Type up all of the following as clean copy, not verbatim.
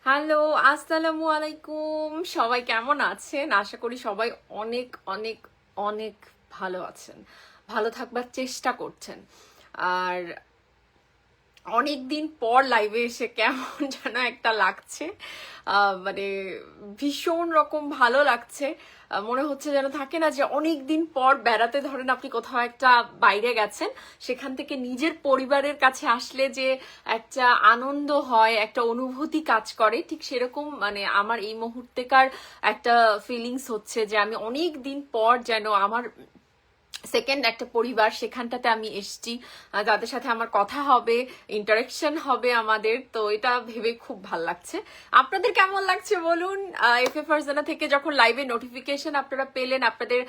Hello, আসসালামু আলাইকুম। সবাই কেমন আছেন? আশা করি সবাই অনেক অনেক অনেক ভালো আছেন, ভালো থাকবার চেষ্টা করছেন। আর অনেক দিন পর লাইভে এসে কেমন যেন একটা লাগছে, মানে ভীষণ রকম ভালো লাগছে। মনে হচ্ছে যেন থাকে না যে অনেক দিন পর বেড়াতে, ধরেন আপনি কোথাও একটা বাইরে গেছেন, সেখান থেকে নিজের পরিবারের কাছে আসলে যে একটা আনন্দ হয়, একটা অনুভূতি কাজ করে, ঠিক সেরকম মানে আমার এই মুহূর্তেকার একটা ফিলিংস হচ্ছে যে আমি অনেক দিন পর যেন আমার সেকেন্ড একটা পরিবার, সেখানটাতে আমি এসছি, যাদের সাথে আমার কথা হবে, ইন্টারাকশন হবে আমাদের। তো এটা ভেবে খুব ভাল লাগছে। আপনাদের কেমন লাগছে বলুন? এফ এ ফারজানা থেকে যখন লাইভে নোটিফিকেশন আপনারা পেলেন, আপনাদের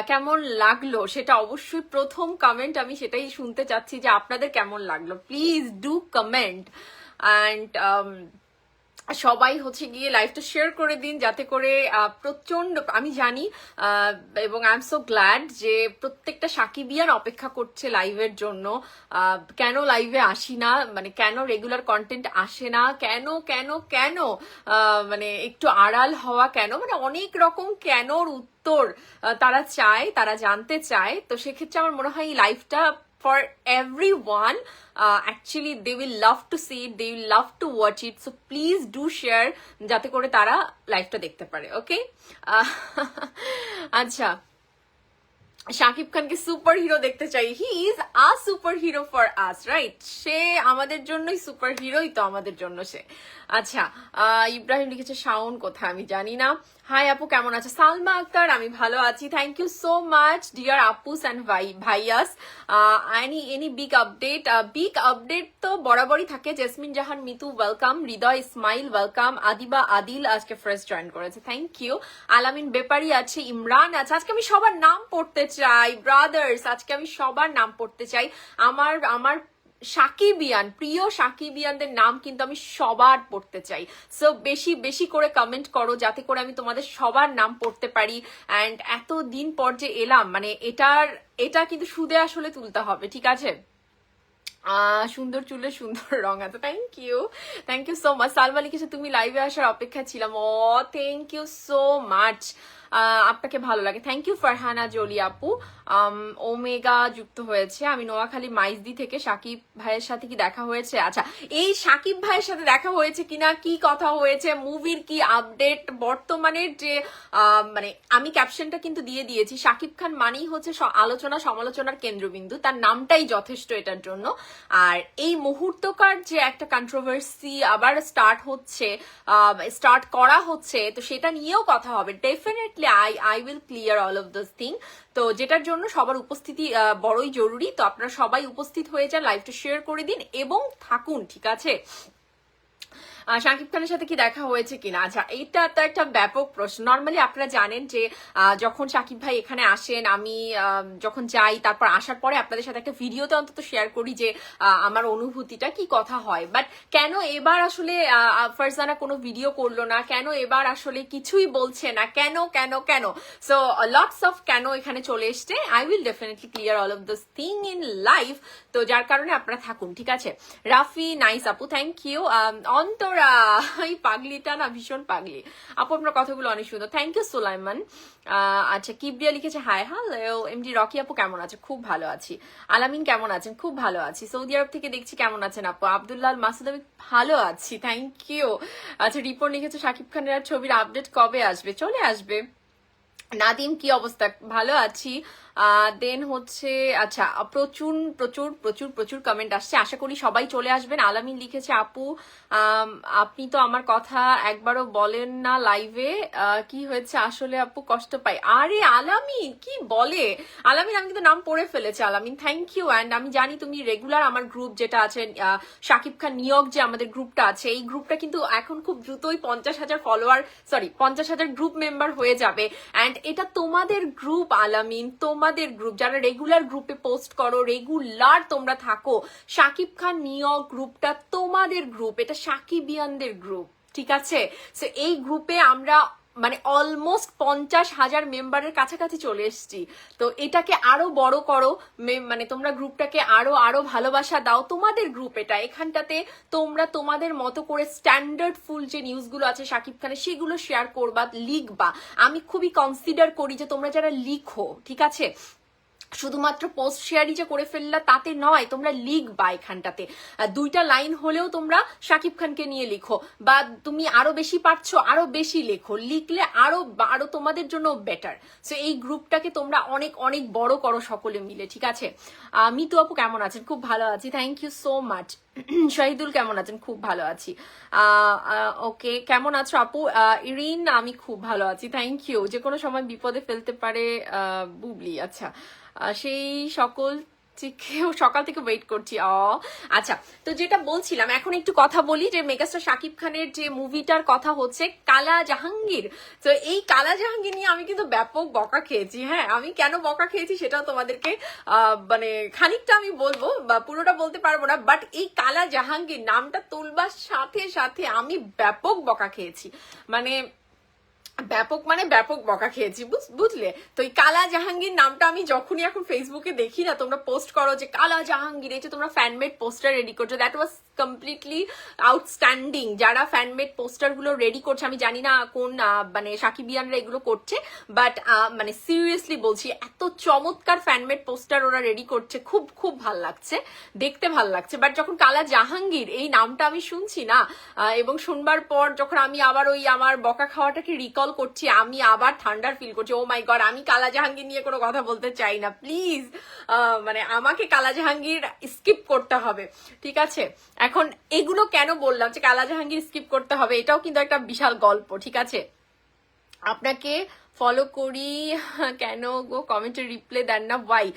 কেমন লাগলো সেটা অবশ্যই প্রথম কমেন্ট, আমি সেটাই শুনতে চাচ্ছি যে আপনাদের কেমন লাগলো। Please do comment. অ্যান্ড সবাই হচ্ছে গিয়ে লাইভটা শেয়ার করে দিন, যাতে করে প্রচন্ড, আমি জানি এবং আই এম সো গ্ল্যাড যে প্রত্যেকটা সাকিবিয়ান অপেক্ষা করছে লাইভের জন্য। কেন লাইভে আসি না, মানে কেন রেগুলার কন্টেন্ট আসে না, কেন কেন কেন মানে একটু আড়াল হওয়া কেন, মানে অনেক রকম কেনর উত্তর তারা চায়, তারা জানতে চায়। তো সেক্ষেত্রে আমার মনে হয় এই লাইভটা for everyone, actually they will love to see it, they will love to watch it, so please do share যাতে করে তারা লাইভটা দেখতে পারে। ওকে, আচ্ছা, শাকিব খানকে সুপার হিরো দেখতে চাই। He is a super hero for us, right? সে আমাদের জন্যই সুপার হিরোই তো, আমাদের জন্য সে। আচ্ছা, ইব্রাহিম লিখেছে শাওন কোথায় আমি জানি না। হাই আপু, কেমন আছে? সালমা আক্তার, আমি ভালো আছি, thank you so much dear আপুস অ্যান্ড ভাইয়াস। Any big update? Big update তো বরাবরই থাকে। জেসমিন জাহান মিতু ওয়েলকাম, হৃদয় ইসমাইল ওয়েলকাম, আদিবা আদিল আজকে ফার্স্ট জয়েন করেছে, থ্যাংক ইউ। আলামিন বেপারি আছে, ইমরান আছে। আজকে আমি সবার নাম পড়তে চাই ব্রাদার্স, আজকে আমি সবার নাম পড়তে চাই। আমার আমার সাকিবিয়ান, প্রিয় সাকিবিয়ানদের নাম কিন্তু আমি সবার পড়তে চাই। সো বেশি বেশি করে কমেন্ট করো, যাতে করে আমি তোমাদের সবার নাম পড়তে পারি। অ্যান্ড এত দিন পর যে এলাম, মানে এটা কিন্তু সুদে আসলে তুলতে হবে, ঠিক আছে? সুন্দর চুলে সুন্দর রং আছে, thank you so much. Salma লিখেছে তুমি লাইভে আসার অপেক্ষা ছিলাম। ও থ্যাংক ইউ সো মাচ, আপনাকে ভালো লাগে, থ্যাংক ইউ। ফারহানা জলি আপু ওমেগা যুক্ত হয়েছে। আমি নোয়াখালী মাইজদি থেকে। সাকিব ভাইয়ের সাথে কি দেখা হয়েছে? আচ্ছা, এই সাকিব ভাইয়ের সাথে দেখা হয়েছে কিনা, কি কথা হয়েছে, মুভির কি আপডেট, বর্তমানের যে মানে আমি ক্যাপশনটা কিন্তু দিয়ে দিয়েছি, সাকিব খান মানেই হচ্ছে আলোচনা সমালোচনার কেন্দ্রবিন্দু, তার নামটাই যথেষ্ট এটার জন্য। আর এই মুহূর্তকার যে একটা কন্ট্রোভার্সি আবার স্টার্ট করা হচ্ছে, তো সেটা নিয়েও কথা হবে definitely. I will clear all of those thing. তো যেটার জন্য সবার উপস্থিতি বড়ই জরুরি। তো আপনারা সবাই উপস্থিত হয়ে যান, লাইভটা শেয়ার করে দিন এবং থাকুন, ঠিক আছে? শাকিব খানের সাথে কি দেখা হয়েছে কিনা? আচ্ছা, এটা তো একটা ব্যাপক প্রশ্ন। নর্মালি আপনারা জানেন যে যখন শাকিব ভাই এখানে আসেন, আমি যখন যাই, তারপর আসার পরে আপনাদের সাথে একটা ভিডিওতে অন্তত শেয়ার করি যে আমার অনুভূতিটা কি, কথা হয়। বাট কেন এবার আসলে ফারজানা কোনো ভিডিও করলো না, কেন এবার আসলে কিছুই বলছে না, কেন কেন কেন? সো লটস অফ কেন এখানে চলে এসছে। I will definitely clear all of this thing in life. তো যার কারণে আপনারা থাকুন, ঠিক আছে? রাফি নাইস আপু, থ্যাংক ইউ। অন্তরা, এই পাগলিটা না ভীষণ পাগলি আপু, আপনার কথাগুলো অনেক সুন্দর, থ্যাংক ইউ। সুলাইমান, আচ্ছা, কিবরিয়া লিখেছে হাই হ্যালো। এমডি রকি আপু কেমন আছে? খুব ভালো আছি। আলামিন কেমন আছেন? খুব ভালো আছি। সৌদি আরব থেকে দেখছি, কেমন আছেন আপু? আব্দুল্লাহ মাসুদ, আমি ভালো আছি, থ্যাংক ইউ। আচ্ছা, রিপোর্ট লিখেছে শাকিব খানের আর ছবির আপডেট কবে আসবে? চলে আসবে। নাদিম, কি অবস্থা? ভালো আছি। দেন হচ্ছে, আচ্ছা, প্রচুর প্রচুর প্রচুর প্রচুর কমেন্ট আসছে, আশা করি সবাই চলে আসবেন। আলামিন লিখেছে আপু আপনি তো আমার কথা একবারও বলেন না লাইভে, কি হয়েছে আসলে আপু, কষ্ট পাই। আরে আলামিন কি বলে, আলামিন আমি কিন্তু নাম পড়ে ফেলেছি। আলামিন, থ্যাংক ইউ। অ্যান্ড আমি জানি তুমি রেগুলার আমার গ্রুপ যেটা আছে শাকিব খান নিয়োগ, যে আমাদের গ্রুপটা আছে, এই গ্রুপটা কিন্তু এখন খুব দ্রুতই 50,000 ফলোয়ার, সরি 50,000 গ্রুপ মেম্বার হয়ে যাবে। অ্যান্ড এটা তোমাদের গ্রুপ আলামিন, তোমাদের গ্রুপ, যারা রেগুলার গ্রুপে পোস্ট করো, রেগুলার তোমরা থাকো, শাকিব খান নিয়োগ গ্রুপটা তোমাদের গ্রুপ, এটা সাকিবিয়ানদের গ্রুপ, ঠিক আছে? সো এই গ্রুপে আমরা মানে অলমোস্ট 50,000 মেম্বারের কাছাকাছি চলে এসেছি। তো এটাকে আরো বড় করো, মানে তোমরা গ্রুপটাকে আরো আরো ভালোবাসা দাও। তোমাদের গ্রুপ এটা, এখানটাতে তোমরা তোমাদের মতো করে স্ট্যান্ডার্ড ফুল যে নিউজগুলো আছে শাকিব খানের সেগুলো শেয়ার করবা, লিখবা। আমি খুবই কনসিডার করি যে তোমরা যারা লিখো, ঠিক আছে, শুধুমাত্র পোস্ট শেয়ারই যে করে ফেললা তাতে নয়, তোমরা লিখবা এখানটাতে 2টা লাইন হলেও তোমরা শাকিব খানকে নিয়ে লিখো, বা তুমি আরো বেশি পারছো আরো বেশি লেখো, লিখলে আরো আরো তোমাদের জন্য বেটার। সো এই গ্রুপটাকে তোমরা অনেক অনেক বড় করো সকলে মিলে, ঠিক আছে। মিতু আপু কেমন আছেন? খুব ভালো আছি, thank you so much. Shahidul কেমন আছেন? খুব ভালো আছি। ওকে, কেমন আছো আপু? ইরিন আমি খুব ভালো আছি, থ্যাংক ইউ। যে কোনো সময় বিপদে ফেলতে পারে বুবলি, আচ্ছা সেই সকল সকাল থেকে ওয়েট করছি। আচ্ছা, তো যেটা বলছিলাম, এখন একটু কথা বলি যে মেগাস্টার শাকিব খানের যে মুভিটার কথা হচ্ছে কালা জাহাঙ্গীর। তো এই কালা জাহাঙ্গীর নিয়ে আমি কিন্তু ব্যাপক বকা খেয়েছি। হ্যাঁ, আমি কেন বকা খেয়েছি সেটাও তোমাদেরকে মানে খানিকটা আমি বলবো, বা পুরোটা বলতে পারবো না, বাট এই কালা জাহাঙ্গীর নামটা তুলবার সাথে সাথে আমি ব্যাপক বকা খেয়েছি, মানে ব্যাপক বকা খেয়েছি, বুঝলে। তো এই কালা জাহাঙ্গীর নামটা আমি যখনই এখন ফেসবুকে দেখি না, তোমরা পোস্ট করো যে কালা জাহাঙ্গীর, এই যে তোমরা ফ্যানমেড পোস্টার রেডি করছো, দ্যাট ওয়াজ কমপ্লিটলি আউটস্ট্যান্ডিং। যারা ফ্যানমেড পোস্টার গুলো রেডি করছে, আমি জানি না কোন মানে সাকিবিয়ানরা এগুলো করছে, বাট মানে সিরিয়াসলি বলছি, এত চমৎকার ফ্যানমেড পোস্টার ওরা রেডি করছে, খুব খুব ভাল লাগছে, দেখতে ভাল লাগছে। বাট যখন কালা জাহাঙ্গীর এই নামটা আমি শুনছি না, এবং শুনবার পর যখন আমি আবার ওই আমার বকা খাওয়াটাকে রিকল করছি, আমি আবার থান্ডার ফিল করছি। ও মাই গড, আমি কালা জাহাঙ্গীর নিয়ে কোনো কথা বলতে চাই না, প্লিজ। মানে আমাকে কালা জাহাঙ্গীর স্কিপ করতে হবে, ঠিক আছে। এখন এগুলো কেন বললাম যে কালা জাহাঙ্গীর স্কিপ করতে হবে, এটাও কিন্তু একটা বিশাল গল্প, ঠিক আছে। আপনাকে ফলো করি কেন গো, কমেন্টের রিপ্লাই দেন না ওয়াই?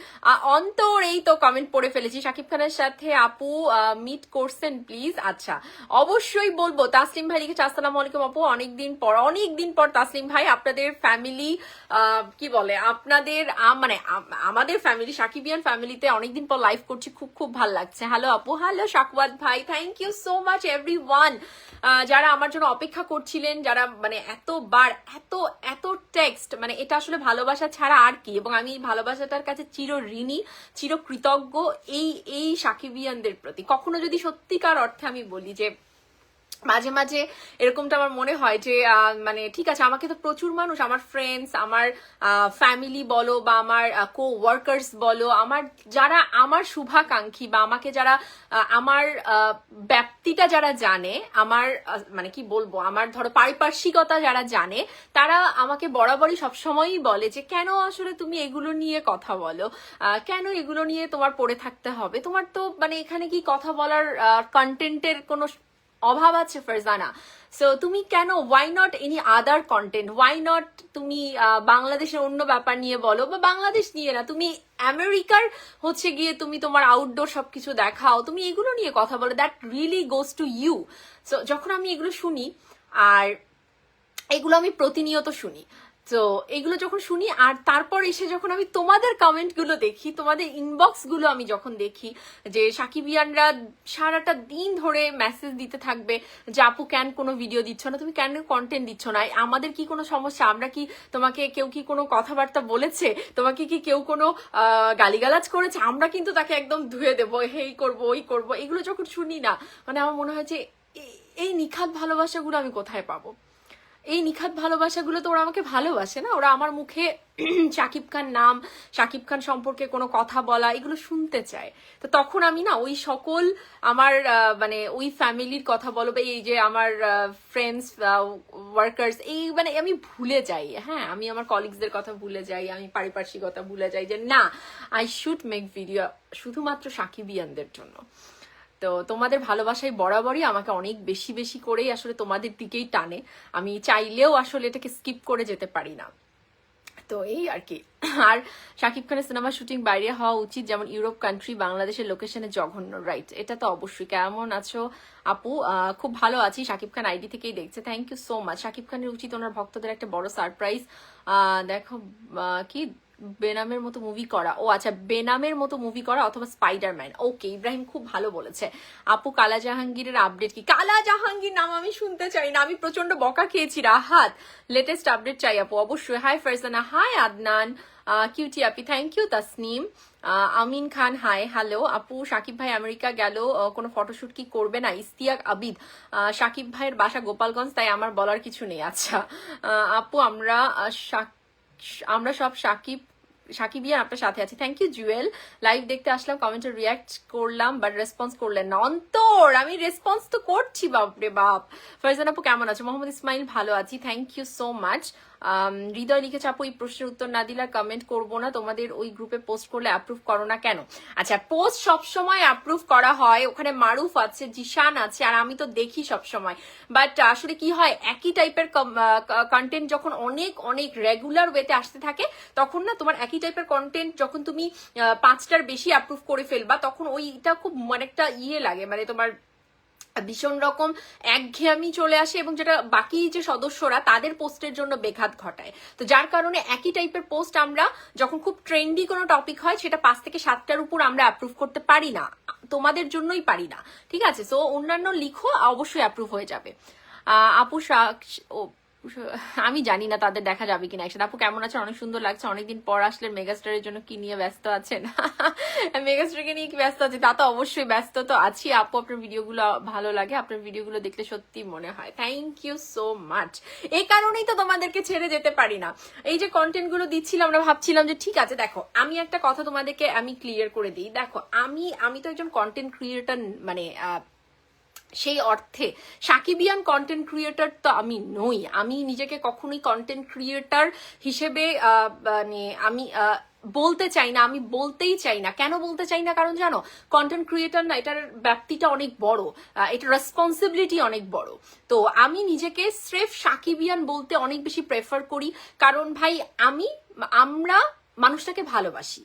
অন্তর এই তো কমেন্ট পড়ে ফেলেছি। শাকিব খানের সাথে আপু মিট করছেন প্লিজ? আচ্ছা, অবশ্যই বলবো। তাসলিম ভাই লিখেছে আসসালামু আলাইকুম আপু, অনেকদিন পর তাসলিম ভাই, আপনাদের ফ্যামিলি কি বলে, আপনাদের মানে আমাদের ফ্যামিলি শাকিবিয়ান ফ্যামিলিতে অনেকদিন পর লাইভ করছি, খুব খুব ভালো লাগছে। হ্যালো আপু, হ্যালো শাকওয়াত ভাই, thank you so much everyone যারা আমার জন্য অপেক্ষা করছিলেন, যারা মানে এতবার এত এত টেক্সট, মানে এটা আসলে ভালোবাসা ছাড়া আর কি। এবং আমি ভালোবাসাটার কাছে চির ঋণী, চির কৃতজ্ঞ এই সাকিবিয়ানদের প্রতি। কখনো যদি সত্যিকার অর্থে আমি বলি যে মাঝে মাঝে এরকমটা আমার মনে হয় যে মানে ঠিক আছে, আমাকে তো প্রচুর মানুষ, আমার ফ্রেন্ডস, আমার ফ্যামিলি বলো, বা আমার কো ওয়ার্কার্স বলো, আমার যারা আমার শুভাকাঙ্ক্ষী, বা আমাকে যারা আমার ব্যাপ্তিটা যারা জানে, আমার মানে কি বলবো, আমার ধরো পারিপার্শ্বিকতা যারা জানে, তারা আমাকে বরাবরই সবসময়ই বলে যে কেন আসলে তুমি এগুলো নিয়ে কথা বলো, কেন এগুলো নিয়ে তোমার পড়ে থাকতে হবে, তোমার তো মানে এখানে কি কথা বলার কন্টেন্টের কোনো অভাব আছে ফারজানা? সো তুমি কেন, why not any other content, why not তুমি বাংলাদেশের অন্য ব্যাপার নিয়ে বলো, বা বাংলাদেশ নিয়ে না, তুমি আমেরিকার হচ্ছে গিয়ে তুমি তোমার আউটডোর সবকিছু দেখাও, তুমি এগুলো নিয়ে কথা বলো, that really goes to you. So যখন আমি এগুলো শুনি, আর এগুলো আমি প্রতিনিয়ত শুনি, তো এগুলো যখন শুনি, আর তারপর এসে যখন আমি তোমাদের কমেন্ট গুলো দেখি, তোমাদের ইনবক্স গুলো আমি যখন দেখি, যে সাকিবিয়ানরা সারাটা দিন ধরে মেসেজ দিতে থাকবে যে আপু কেন কোনো ভিডিও দিচ্ছ না, তুমি কেন কন্টেন্ট দিচ্ছ না, আমাদের কি কোনো সমস্যা, আমরা কি তোমাকে, কেউ কি কোনো কথাবার্তা বলেছে, তোমাকে কি কেউ কোনো গালিগালাজ করেছে, আমরা কিন্তু তাকে একদম ধুয়ে দেবো, হেই করবো ওই করবো, এগুলো যখন শুনি না, মানে আমার মনে হয় যে এই নিখাত ভালোবাসাগুলো আমি কোথায় পাবো? এই নিখাত ভালোবাসাগুলো তো ওরা আমাকে ভালোবাসে না, ওরা আমার মুখে শাকিব খান নাম, শাকিব খান সম্পর্কে কোনো কথা বলা, এগুলো শুনতে চায়। তো তখন আমি না ওই সকল আমার মানে ওই ফ্যামিলির কথা বলো, বা এই যে আমার ফ্রেন্ডস, ওয়ার্কার্স, এই মানে আমি ভুলে যাই। হ্যাঁ, আমি আমার কলিগসদের কথা ভুলে যাই, আমি পারিপার্শ্বিকতা ভুলে যাই, যে না, আই শুড মেক ভিডিও শুধুমাত্র সাকিবিয়ানদের জন্য। তো তোমাদের ভালোবাসায় বরাবরই আমাকে অনেক বেশি বেশি করেই আসলে তোমাদের দিকেই টানে, আমি চাইলেও আসলে এটাকে স্কিপ করে যেতে পারি না। তো এই আর কি। আর শাকিব খানের সিনেমা শুটিং বাইরে হওয়া উচিত, যেমন ইউরোপ কান্ট্রি, বাংলাদেশের লোকেশনে জঘন্য, রাইট? এটা তো অবশ্যই। কেমন আছো আপু? খুব ভালো আছি, শাকিব খান আইডি থেকেই দেখছে, thank you so much. Shakib খানের উচিত ওনার ভক্তদের একটা বড় সারপ্রাইজ, দেখো কি বেনামের মতো মুভি করা, ও আচ্ছা বেনামের মতো মুভি করা অথবা স্পাইডারম্যান। ওকে, ইব্রাহিম খুব ভালো বলেছে। আপু কালা জাহাঙ্গীরের আপডেট কি? কালা জাহাঙ্গীর নাম আমি শুনতে চাই না, আমি প্রচন্ড বকা খেয়েছি। রাহাত লেটেস্ট আপডেট চাই আপু অবশ্যই। Hi Farzana, hi Adnan, cutie আপি, thank you Tasnim. Amin Khan hi hello আপু। সাকিব ভাই আমেরিকা গেল, কোনো ফটোশুট কি করবে না? ইস্তিয়াক আবিদ, সাকিব ভাইয়ের বাসা গোপালগঞ্জ, তাই আমার বলার কিছু নেই। আচ্ছা আপু আমরা সব সাকিবিয়ান আপনার সাথে আছি। Thank you Jewel. লাইভ দেখতে আসলাম, কমেন্টে রিয়াক্ট করলাম, বাট রেসপন্স করলেন না। অন্তর আমি রেসপন্স তো করছি বাপরে বাপ। ফারজান আপু কেমন আছো? মোহাম্মদ ইসমাইল ভালো আছি, থ্যাংক ইউ সো মাচ। হৃদয় লিখেছে আপু এই প্রশ্নের উত্তর না দিলে কমেন্ট করবো না, তোমাদের ওই গ্রুপে পোস্ট করলে অ্যাপ্রুভ করো না কেন? আচ্ছা পোস্ট সবসময় অ্যাপ্রুভ করা হয়, ওখানে মারুফ আছে, জিশান আছে, আর আমি তো দেখি সবসময়। বাট আসলে কি হয়, একই টাইপের কন্টেন্ট যখন অনেক অনেক রেগুলার ওয়েতে আসতে থাকে, তখন না তোমার একই টাইপের কন্টেন্ট যখন তুমি 5টার বেশি অ্যাপ্রুভ করে ফেলবা, তখন ওইটা খুব মানে একটা লাগে, মানে তোমার ভীষণ রকম একঘেয়ামি চলে আসে, এবং যেটা বাকি যে সদস্যরা তাদের পোস্টের জন্য বেঘাত ঘটায়। তো যার কারণে একই টাইপের পোস্ট আমরা যখন খুব ট্রেন্ডি কোনো টপিক হয়, সেটা 5 থেকে 7টার উপর আমরা অ্যাপ্রুভ করতে পারি না, তোমাদের জন্যই পারি না, ঠিক আছে? সো অন্যান্য লিখো, অবশ্যই অ্যাপ্রুভ হয়ে যাবে। আপু আমি জানি না তাদের দেখা যাবে কিনা একসাথে। আপু কেমন আছেন? অনেক সুন্দর লাগছে, অনেকদিন পর আসলে। মেগাস্টারের জন্য কি নিয়ে ব্যস্ত আছেন? মেগাস্টারকে নিয়ে কি ব্যস্ত আছে? তা তো অবশ্যই ব্যস্ত তো আছি আপু। আপনার ভিডিওগুলো ভালো লাগে, আপনার ভিডিওগুলো দেখলে সত্যি মনে হয়। Thank you so much. এই কারণেই তো তোমাদেরকে ছেড়ে যেতে পারি না। এই যে কন্টেন্ট গুলো দিচ্ছিলাম, আমরা ভাবছিলাম যে ঠিক আছে, দেখো আমি একটা কথা তোমাদেরকে আমি ক্লিয়ার করে দিই। দেখো আমি তো একজন কন্টেন্ট ক্রিয়েটর, মানে সেই অর্থে সাকিবিয়ান কন্টেন্ট ক্রিয়েটর তো আমি নই। আমি নিজেকে কখনোই কন্টেন্ট ক্রিয়েটর হিসেবে মানে আমি বলতে চাই না, আমি বলতেই চাই না। কেন বলতে চাই না? কারণ জানো, কন্টেন্ট ক্রিয়েটর না, এটার ব্যাপ্তিটা অনেক বড়, এটার রেসপন্সিবিলিটি অনেক বড়। তো আমি নিজেকে স্রেফ সাকিবিয়ান বলতে অনেক বেশি প্রেফার করি, কারণ ভাই আমরা মানুষটাকে ভালোবাসি,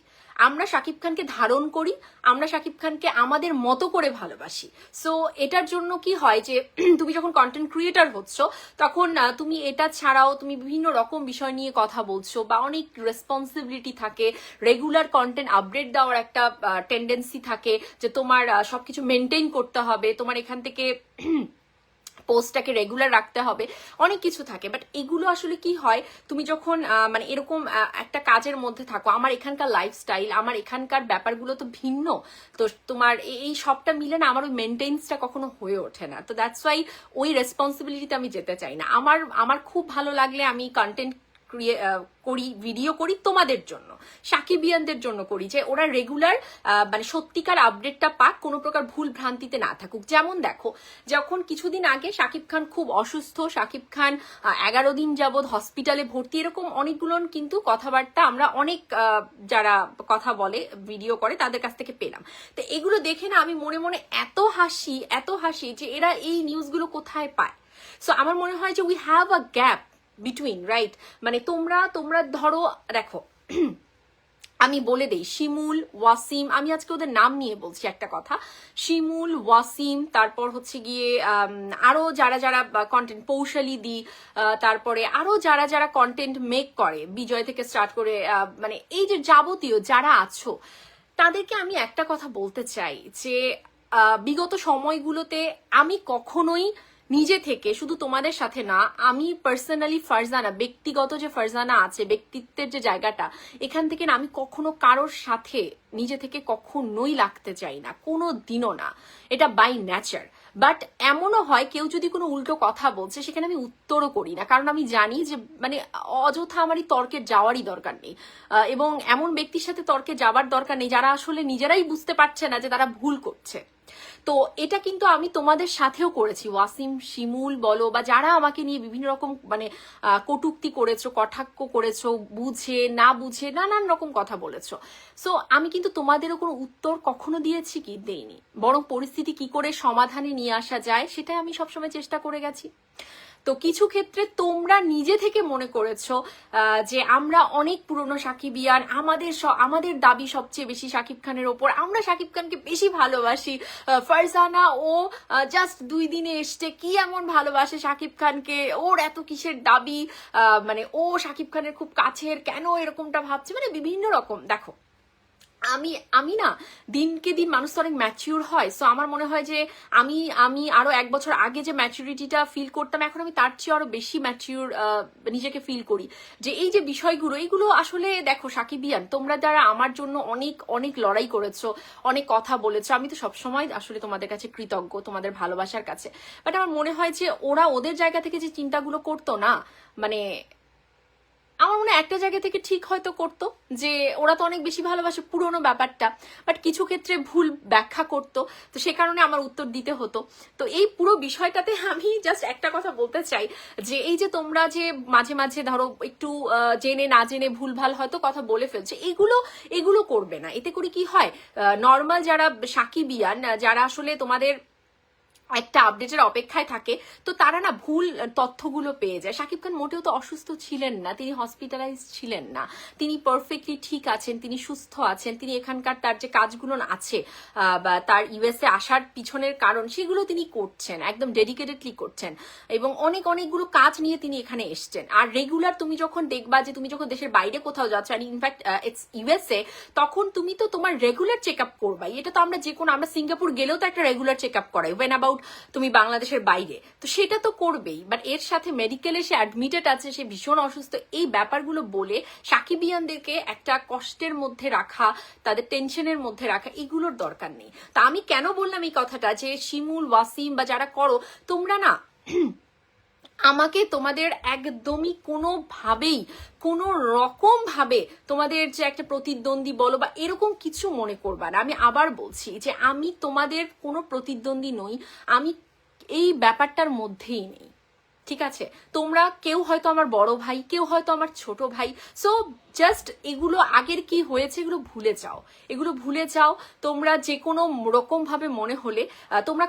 আমরা শাকিব খানকে ধারণ করি, আমরা শাকিব খানকে আমাদের মতো করে ভালোবাসি। সো এটার জন্য কি হয় যে তুমি যখন কন্টেন্ট ক্রিয়েটর হচ্ছ, তখন তুমি এটা ছাড়াও তুমি বিভিন্ন রকম বিষয় নিয়ে কথা বলছো, বা অনেক রেসপন্সিবিলিটি থাকে, রেগুলার কন্টেন্ট আপডেট দেওয়ার একটা টেন্ডেন্সি থাকে, যে তোমার সবকিছু মেনটেন করতে হবে, তোমার এখান থেকে পোস্টটাকে রেগুলার রাখতে হবে, অনেক কিছু থাকে। বাট এগুলো আসলে কি হয়, তুমি যখন মানে এরকম একটা কাজের মধ্যে থাকো, আমার এখানকার লাইফস্টাইল, আমার এখানকার ব্যাপারগুলো তো ভিন্ন, তো তোমার এই সবটা মিলে না আমার ওই মেনটেন্সটা কখনো হয়ে ওঠে না। তো দ্যাটস ওয়াই ওই রেসপন্সিবিলিটিতে আমি যেতে চাই না। আমার খুব ভালো লাগলে আমি কন্টেন্ট করি, ভিডিও করি তোমাদের জন্য, সাকিবিয়ানদের জন্য করি, যে ওরা রেগুলার মানে সত্যিকার আপডেটটা পাক, কোনো প্রকার ভুল ভ্রান্তিতে না থাকুক। যেমন দেখো, যখন কিছুদিন আগে শাকিব খান খুব অসুস্থ, শাকিব খান 11 দিন যাবৎ হসপিটালে ভর্তি, এরকম অনেকগুলো কিন্তু কথাবার্তা আমরা অনেক যারা কথা বলে, ভিডিও করে, তাদের কাছ থেকে পেলাম। তো এগুলো দেখে না আমি মনে মনে এত হাসি যে এরা এই নিউজগুলো কোথায় পায়। সো আমার মনে হয় যে we have a gap between, right? মানে তোমরা ধরো, দেখো আমি বলে দেই, শিমুল, ওয়াসিম, আমি আজকে ওদের নাম নিয়ে বলছি একটা কথা, শিমুল, ওয়াসিম, তারপর হচ্ছে গিয়ে আরো যারা যারা কন্টেন্ট, পৌশালী দি, তারপরে আরো যারা যারা কন্টেন্ট মেক করে, বিজয় থেকে স্টার্ট করে, মানে এই যে যাবতীয় যারা আছো, তাদেরকে আমি একটা কথা বলতে চাই যে বিগত সময়গুলোতে আমি কখনোই নিজে থেকে, শুধু তোমাদের সাথে না, আমি পার্সোনালি ফারজানা, ব্যক্তিগত যে ফারজানা আছে, ব্যক্তিত্বের যে জায়গাটা, এখান থেকে না আমি কখনো কারোর সাথে নিজে থেকে কখনোই লাগতে চাই না, কোনো দিনও না, এটা বাই নেচার। বাট এমনও হয় কেউ যদি কোনো উল্টো কথা বলছে, সেখানে আমি উত্তরও করি না, কারণ আমি জানি যে মানে অযথা আমারই তর্কে যাওয়ারই দরকার নেই, এবং এমন ব্যক্তির সাথে তর্কে যাবার দরকার নেই যারা আসলে নিজেরাই বুঝতে পারছে না যে তারা ভুল করছে। তো এটা কিন্তু আমি তোমাদের সাথেও করেছি, ওয়াসিম, শিমুল বলো, বা যারা আমাকে নিয়ে বিভিন্ন রকম মানে কটূক্তি করেছো, কটাক্ষ করেছো, বুঝে না বুঝে নানান রকম কথা বলেছো। সো আমি কিন্তু তোমাদেরও কোনো উত্তর কখনো দিয়েছি কি? দেইনি, বরং পরিস্থিতি কি করে সমাধানে নিয়ে আসা যায় সেটাই আমি সবসময় চেষ্টা করে গেছি। তো কিছু ক্ষেত্রে তোমরা নিজে থেকে মনে করেছো যে আমরা অনেক পুরনো সাকিবিয়ান, আমাদের দাবি সবচেয়ে বেশি শাকিব খানের ওপর, আমরা শাকিব খানকে বেশি ভালোবাসি, ফারজানা ও জাস্ট 2 দিনে এসছে, কি এমন ভালোবাসে শাকিব খানকে, ওর এত কিসের দাবি, মানে ও শাকিব খানের খুব কাছের, কেন এরকমটা ভাবছে, মানে বিভিন্ন রকম। দেখো আমি না দিনকে দিন মানুষ তো অনেক ম্যাচিউর হয়, সো আমার মনে হয় যে আমি আরো 1 বছর আগে যে ম্যাচুরিটিটা ফিল করতাম, এখন আমি তার চেয়ে আরো বেশি ম্যাচিউর নিজেকে ফিল করি। যে এই যে বিষয়গুলো, এইগুলো আসলে দেখো সাকিবিয়ান, তোমরা যারা আমার জন্য অনেক অনেক লড়াই করেছো, অনেক কথা বলেছো, আমি তো সবসময় আসলে তোমাদের কাছে কৃতজ্ঞ, তোমাদের ভালোবাসার কাছে। বাট আমার মনে হয় যে ওরা ওদের জায়গা থেকে যে চিন্তাগুলো করতো না, মানে আমার মনে হয় একটা জায়গা থেকে ঠিক হয়তো করতো, যে ওরা তো অনেক বেশি ভালোবাসে পুরোনো ব্যাপারটা, বাট কিছু ক্ষেত্রে ভুল ব্যাখ্যা করতো, তো সে কারণে আমার উত্তর দিতে হতো। তো এই পুরো বিষয়টাতে আমি জাস্ট একটা কথা বলতে চাই, যে এই যে তোমরা যে মাঝে মাঝে ধরো একটু জেনে না জেনে ভুলভাল হয়তো কথা বলে ফেলছে, এগুলো করবে না। এতে করে কি হয়, নর্মাল যারা সাকিবিয়ান, যারা আসলে তোমাদের একটা আপডেটের অপেক্ষায় থাকে, তো তারা না ভুল তথ্যগুলো পেয়ে যায়। শাকিব খান মোটেও তো অসুস্থ ছিলেন না, তিনি হসপিটালাইজ ছিলেন না, তিনি পারফেক্টলি ঠিক আছেন, তিনি সুস্থ আছেন, তিনি এখানকার তার যে কাজগুলো আছে বা তার ইউএসএ আসার পিছনের কারণ, সেগুলো তিনি করছেন, একদম ডেডিকেটেডলি করছেন, এবং অনেকগুলো কাজ নিয়ে তিনি এখানে এসছেন। আর রেগুলার তুমি যখন দেখবা যে তুমি যখন দেশের বাইরে কোথাও যাচ্ছ, আর ইনফ্যাক্ট ইটস ইউএসএ, তখন তুমি তো তোমার রেগুলার চেক আপ করবাই। এটা তো আমরা আমরা সিঙ্গাপুর গেলেও তো একটা রেগুলার চেক আপ করাই, ওয়েন অ্যাবাউট তুমি বাংলাদেশের বাইরে, তো সেটা তো করবেই। বাট এর সাথে মেডিকেলে সে অ্যাডমিটেড আছে, সে ভীষণ অসুস্থ, এই ব্যাপারগুলো বলে সাকিবিয়ানদেরকে একটা কষ্টের মধ্যে রাখা, তাদের টেনশনের মধ্যে রাখা, এগুলোর দরকার নেই। তা আমি কেন বললাম এই কথাটা, যে শিমুল, ওয়াসিম বা যারা করো, তোমরা না আমাকে তোমাদের একদমই কোনো রকম ভাবে তোমাদের যে একটা প্রতিদ্বন্দ্বী বলো বা এরকম কিছু মনে করবা না। আমি আবার বলছি যে আমি তোমাদের কোনো প্রতিদ্বন্দ্বী নই, আমি এই ব্যাপারটার মধ্যেই নেই, ঠিক আছে? তোমরা কেউ হয়তো আমার বড় ভাই, কেউ হয়তো আমার ছোট ভাই, সো জাস্ট এগুলো আগের কি হয়েছে এগুলো ভুলে যাও। তোমরা যে কোনো রকম ভাবে মনে হলে তোমরা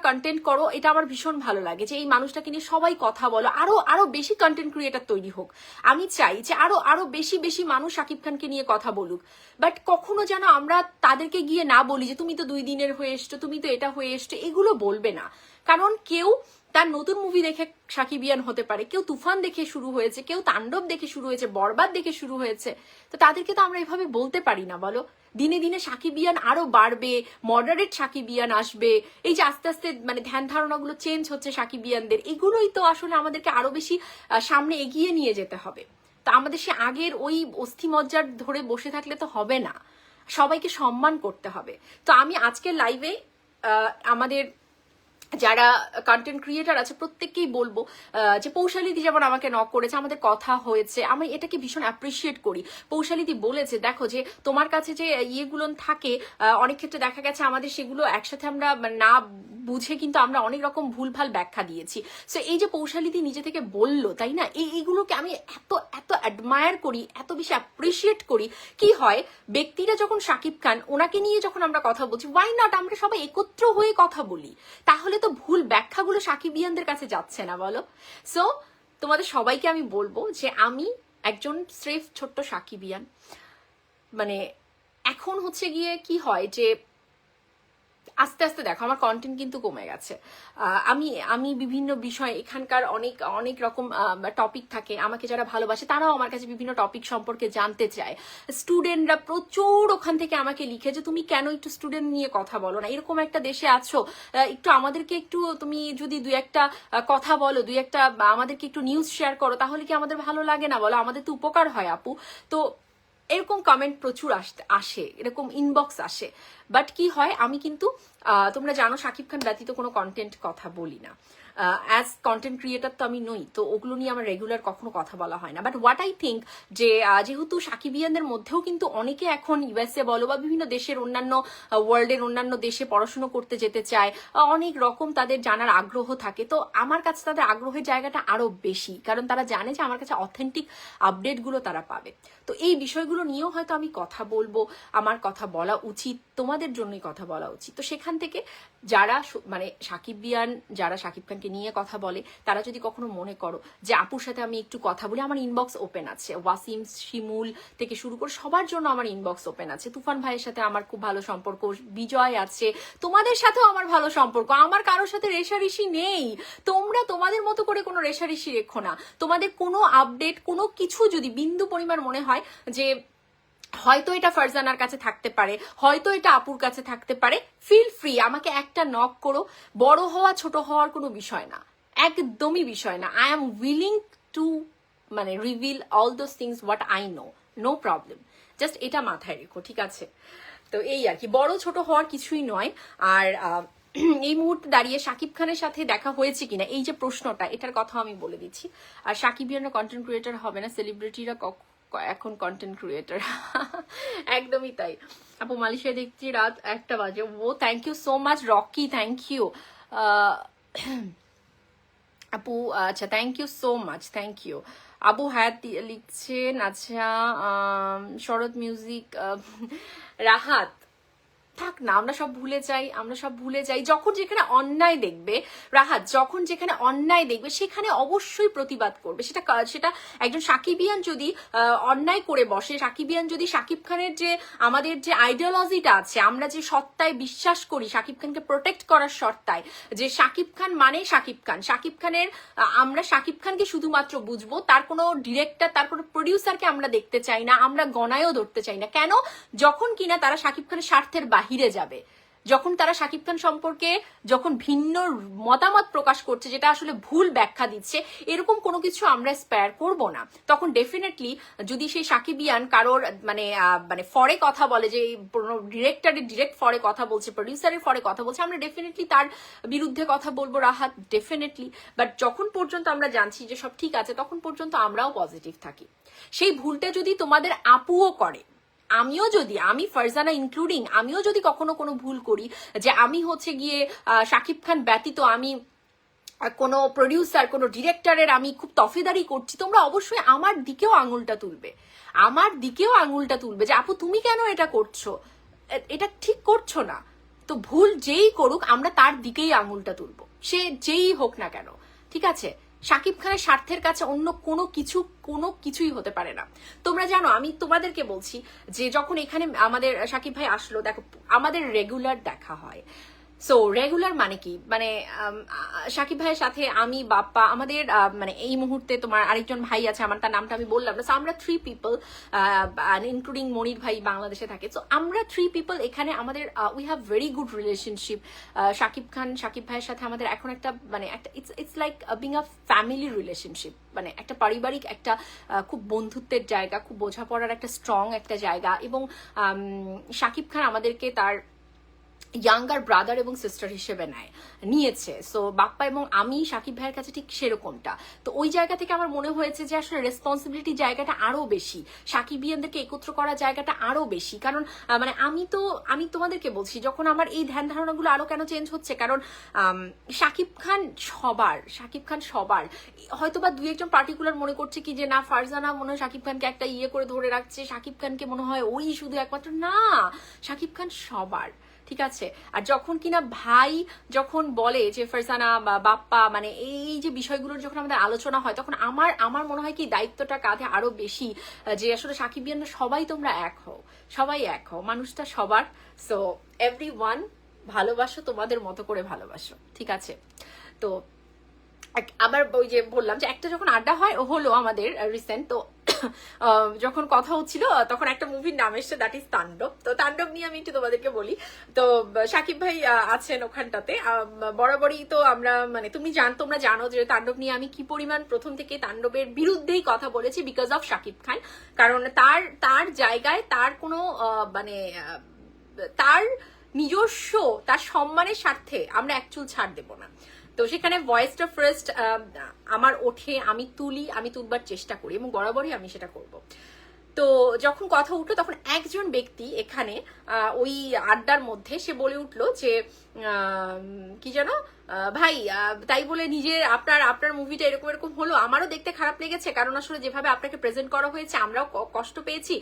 কন্টেন্ট করো, এটা আমার ভীষণ ভালো লাগে যে এই মানুষটাকে নিয়ে সবাই কথা বলো, আরো বেশি কন্টেন্ট ক্রিয়েটার তৈরি হোক। আমি চাই যে আরো বেশি মানুষ শাকিব খানকে নিয়ে কথা বলুক, বাট কখনো যেন আমরা তাদেরকে গিয়ে না বলি যে তুমি তো 2 দিনের হয়ে এসছো, তুমি তো এটা হয়ে এসছো, এগুলো বলবে না। কারণ কেউ তার নতুন মুভি দেখে সাকিবিয়ান হতে পারে, কেউ তুফান দেখে শুরু হয়েছে, কেউ তাণ্ডব দেখে শুরু হয়েছে, বরবাদ দেখে শুরু হয়েছে, তো তাদেরকে তো আমরা এভাবে বলতে পারি না, বলো? দিনে দিনে সাকিবিয়ান আরো বাড়বে, মডারেট সাকিবিয়ান আসবে, এই যে আস্তে আস্তে মানে ধ্যান ধারণাগুলো চেঞ্জ হচ্ছে সাকিবিয়ানদের, এগুলোই তো আসলে আমাদেরকে আরো বেশি সামনে এগিয়ে নিয়ে যেতে হবে। তো আমাদের সে আগের ওই অস্থিমজ্জার ধরে বসে থাকলে তো হবে না, সবাইকে সম্মান করতে হবে। তো আমি আজকের লাইভে আমাদের যারা কন্টেন্ট ক্রিয়েটার আছে প্রত্যেককেই বলবো যে পৌশালিদি যেমন আমাকে নক করেছে, আমাদের কথা হয়েছে, আমি এটাকে ভীষণ অ্যাপ্রিসিয়েট করি। পৌশালিদি বলেছে দেখো যে তোমার কাছে যে ইয়েগুলো থাকে, অনেক ক্ষেত্রে দেখা গেছে আমাদের সেগুলো একসাথে আমরা না বুঝে কিন্তু আমরা অনেক রকম ভুলভাল ব্যাখ্যা দিয়েছি। সো এই যে পৌশালিদি নিজে থেকে বললো, তাই না, এইগুলোকে আমি এত অ্যাডমায়ার করি, এত বেশি অ্যাপ্রিসিয়েট করি। কি হয়, ব্যক্তিরা যখন শাকিব খান, ওনাকে নিয়ে যখন আমরা কথা বলছি, ওয়াই নট আমরা সবাই একত্র হয়ে কথা বলি, তাহলে তো ভুল ব্যাখ্যাগুলো সাকিবিয়ানদের কাছে যাচ্ছে না, বলো? সো তোমাদের সবাইকে আমি বলবো যে আমি একজন স্রেফ ছোট্ট সাকিবিয়ান। মানে এখন হচ্ছে গিয়ে কি হয় যে আস্তে আস্তে দেখো আমার কন্টেন্ট কিন্তু কমে গেছে। আমি বিভিন্ন বিষয়, এখানকার অনেক রকম টপিক থাকে, আমাকে যারা ভালোবাসে তারাও আমার কাছে বিভিন্ন টপিক সম্পর্কে জানতে চায়। স্টুডেন্টরা প্রচুর ওখান থেকে আমাকে লিখে যে তুমি কেন একটু স্টুডেন্ট নিয়ে কথা বলো না, এরকম একটা দেশে আছো, একটু আমাদেরকে একটু তুমি যদি 2-1টা কথা বলো, 2-1টা আমাদেরকে একটু নিউজ শেয়ার করো, তাহলে কি আমাদের ভালো লাগে না বলো? আমাদের তো উপকার হয় আপু। তো এরকম কমেন্ট প্রচুর আসে, এরকম ইনবক্স আসে। বাট কি হয়, আমি কিন্তু তোমরা জানো শাকিব খান ব্যতীত কোনো কন্টেন্ট কথা বলি না। অ্যাজ কন্টেন্ট ক্রিয়েটার তো আমি নই, তো ওগুলো নিয়ে আমার রেগুলার কখনো কথা বলা হয় না। বাট হোয়াট আই থিঙ্ক যে যেহেতু সাকিবিয়ানদের মধ্যেও কিন্তু অনেকে এখন ইউএসএ বলো বা বিভিন্ন দেশের অন্যান্য ওয়ার্ল্ডের অন্যান্য দেশে পড়াশুনো করতে যেতে চায়, অনেক রকম তাদের জানার আগ্রহ থাকে, তো আমার কাছে তাদের আগ্রহের জায়গাটা আরো বেশি, কারণ তারা জানে যে আমার কাছে অথেন্টিক আপডেটগুলো তারা পাবে। তো এই বিষয়গুলো নিয়েও হয়তো আমি কথা বলবো, আমার কথা বলা উচিত, তোমাদের জন্যই কথা বলা উচিত। তো সেখান থেকে যারা মানে সাকিবিয়ান যারা শাকিব খানকে নিয়ে কথা বলে তারা যদি কখনো মনে করো যে আপুর সাথে আমি একটু কথা বলি, আমার ইনবক্স ওপেন আছে, ওয়াসিম শিমুল থেকে শুরু করে সবার জন্য আমার ইনবক্স ওপেন আছে, তুফান ভাইয়ের সাথে আমার খুব ভালো সম্পর্ক, বিজয় আছে, তোমাদের সাথেও আমার ভালো সম্পর্ক, আমার কারোর সাথে রেশারেশি নেই। তোমরা তোমাদের মতো করে কোনো রেশারেশি রেখো না। তোমাদের কোনো আপডেট কোনো কিছু যদি বিন্দু পরিমাণ মনে হয় যে হয়তো এটা ফারজানার কাছে থাকতে পারে, হয়তো এটা আপুর কাছে থাকতে পারে, ফিল ফ্রি, আমাকে একটা নক করো। বড় হওয়া ছোট হওয়ার কোনো বিষয় না, একদমই বিষয় না। আই এম উইলিং টু মানে reveal all those things what I know problem. Just এটা মাথায় রেখো, ঠিক আছে? তো এই আর কি, বড় ছোট হওয়ার কিছুই নয়। আর এই মুহূর্তে দাঁড়িয়ে শাকিব খানের সাথে দেখা হয়েছে কিনা এই যে প্রশ্নটা, এটার কথা আমি বলে দিচ্ছি। আর শাকিবিয়ানরা কন্টেন্ট ক্রিয়েটার হবে না, সেলিব্রিটিরা এখন কন্টেন্ট ক্রিয়েটার। একদমই তাই। আপু মালয়েশিয়া দেখছি রাত 1টা বাজে। ও thank you so much Rocky, thank you আপু। আচ্ছা thank you so much, thank you. Abu Hayat লিখছেন, আচ্ছা শরৎ মিউজিক, রাহাত থাক না, আমরা সব ভুলে যাই, আমরা সব ভুলে যাই। যখন যেখানে অন্যায় দেখবে রাহাত, যখন যেখানে অন্যায় দেখবে সেখানে অবশ্যই প্রতিবাদ করবে। সেটা একজন সাকিবিয়ান যদি অন্যায় করে বসে, সাকিবিয়ান যদি শাকিব খানের যে আমাদের যে আইডিওলজিটা আছে, আমরা যে সত্তায় বিশ্বাস করি, শাকিব খানকে প্রোটেক্ট করার সত্তায়, যে শাকিব খান মানে শাকিব খান, শাকিব খানের আমরা শাকিব খানকে শুধুমাত্র বুঝবো, তার কোনো ডিরেক্টর তার কোনো প্রডিউসারকে আমরা দেখতে চাই না, আমরা গণায়ও ধরতে চাই না। কেন? যখন কিনা তারা শাকিব খানের স্বার্থের বাহিরে যাবে, যখন তারা শাকিব খান সম্পর্কে যখন ভিন্ন মতামত প্রকাশ করছে, যেটা আসলে ভুল ব্যাখ্যা দিচ্ছে, এরকম কোনো কিছু আমরা স্পেয়ার করব না। তখন ডেফিনেটলি যদি সেই সাকিবিয়ান কারোর মানে ফরে কথা বলে, যে ডিরেক্টরের ডিরেক্ট ফরে কথা বলছে, প্রডিউসারের ফরে কথা বলছে, আমরা ডেফিনেটলি তার বিরুদ্ধে কথা বলবো রাহাত, ডেফিনেটলি। বাট যখন পর্যন্ত আমরা জানছি যে সব ঠিক আছে, তখন পর্যন্ত আমরাও পজিটিভ থাকি। সেই ভুলটা যদি তোমাদের আপুও করে, আমি ফারজানা ইনক্লুডিং, আমিও যদি কখনো কোনো ভুল করি, যে আমি হচ্ছে গিয়ে শাকিব খান ব্যতীত আমি কোনো প্রডিউসার কোনো ডিরেক্টরের আমি খুব তফেদারি করছি, তোমরা অবশ্যই আমার দিকেও আঙুলটা তুলবে, আমার দিকেও আঙুলটা তুলবে যে আপু তুমি কেন এটা করছো, এটা ঠিক করছো না। তো ভুল যেই করুক আমরা তার দিকেই আঙুলটা তুলবো, সে যেই হোক না কেন, ঠিক আছে? শাকিব খানের স্বার্থের কাছে অন্য কোনো কিছুই হতে পারে না। তোমরা জানো, আমি তোমাদেরকে বলছি যে যখন এখানে আমাদের শাকিব ভাই আসলো, দেখো আমাদের রেগুলার দেখা হয়। সো রেগুলার মানে কি, মানে শাকিব ভাইয়ের সাথে আমি, বাপ্পা, আমাদের মানে এই মুহূর্তে তোমার আরেকজন ভাই আছে, আমার তার নামটা আমি বললাম না। সো আমরা 3 পিপল, ইনক্লুডিং মনির ভাই বাংলাদেশে থাকে। সো আমরা 3 পিপল এখানে, আমাদের we have very good relationship. Shakib ভাইয়ের সাথে আমাদের এখন একটা মানে একটা it's like being a family relationship, মানে একটা পারিবারিক একটা খুব বন্ধুত্বের জায়গা, খুব বোঝাপড়ার একটা স্ট্রং একটা জায়গা। এবং শাকিব খান আমাদেরকে তার ইয়াঙ্গার ব্রাদার এবং সিস্টার হিসেবে নিয়েছে। সো বাপ্পা এবং আমি শাকিব ভাইয়ের কাছে ঠিক সেরকমটা। তো ওই জায়গা থেকে আমার মনে হয়েছে যে আসলে রেসপন্সিবিলিটি জায়গাটা আরো বেশি, সাকিবিয়ানদেরকে একত্র করা জায়গাটা আরো বেশি। কারণ মানে আমি তোমাদেরকে বলছি, যখন আমার এই ধ্যান ধারণাগুলো আরো কেন চেঞ্জ হচ্ছে, কারণ শাকিব খান সবার হয়তো বা 2-1জন পার্টিকুলার মনে করছে কি যে না ফারজানা মনে হয় শাকিব খানকে একটা ইয়ে করে ধরে রাখছে, শাকিব খানকে মনে হয় ওই শুধু একমাত্র, না, শাকিব খান সবার, ঠিক আছে? আর যখন কিনা ভাই যখন বলে যে ফারজানা বা বাপ্পা, মানে এই যে বিষয়গুলোর যখন আমাদের আলোচনা হয়, তখন আমার মনে হয় কি দায়িত্বটা কাঁধে আরো বেশি, যে আসলে সাকিবিয়ানরা সবাই তোমরা এক হও, সবাই এক হও, মানুষটা সবার। সো এভরিওয়ান ভালোবাসো, তোমাদের মতো করে ভালোবাসো, ঠিক আছে? তো আবার ওই যে বললাম যে একটা যখন আড্ডা হয় হলো আমাদের রিসেন্ট, তো যখন কথা হচ্ছিল তখন একটা মুভির নাম এসছে, দ্যাট ইজ তাণ্ডব। তো তাণ্ডব নিয়ে আমি একটু তোমাদেরকে বলি। তো শাকিব ভাই আছেন ওখানটাতে, বরাবরই তো আমরা মানে তোমরা জানো যে তাণ্ডব নিয়ে আমি কি পরিমাণ প্রথম থেকে তাণ্ডবের বিরুদ্ধেই কথা বলেছি, বিকজ অফ শাকিব খান। কারণ তার জায়গায় তার কোনো মানে তার নিজস্ব তার সম্মানের স্বার্থে আমরা এক চুল ছাড় দেব না। তো সেখানে ভয়েসটা ফার্স্ট আমার ওঠে, আমি তুলবার চেষ্টা করি এবং বরাবরই আমি সেটা করব। তো যখন কথা উঠলো তখন একজন ব্যক্তি এখানে ওই আড্ডার মধ্যে সে বলে উঠলো যে কি যেন ভাই তাই বলে নিজের আপনার মুভিটা এরকম এরকম হলো, আমারও দেখতে খারাপ লেগেছে, কারণ আসলে যেভাবে আপনাকে প্রেজেন্ট করা হয়েছে আমরাও কষ্ট পেয়েছি।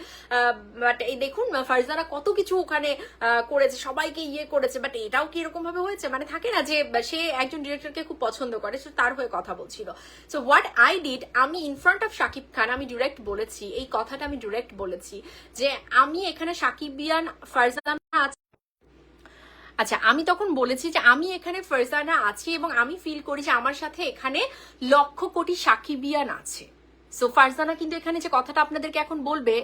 বাট এই দেখুন ফারজানা কত কিছু ওখানে করেছে, সবাইকে ইয়ে করেছে, বাট এটাও কি এরকম ভাবে হয়েছে? মানে থাকে না যে সে একজন ডিরেক্টরকে খুব পছন্দ করে, সো তার হয়ে কথা বলছিল। সো হোয়াট আই ডিড, আমি in front of Shakib Khan আমি ডিরেক্ট বলেছি, এই কথাটা আমি ডিরেক্ট বলেছি যে আমি এখানে শাকিবিয়ান ফারজানা আচ্ছা, আমি তখন বলেছি যে আমি এখানে ফারজানা আছি এবং আমি ফিল করি যে আমার সাথে এখানে লক্ষ কোটি সাকিবিয়ান আছে। সো ফারজানা কিন্তু এখানে যে কথাটা আপনাদেরকে এখন বলবে,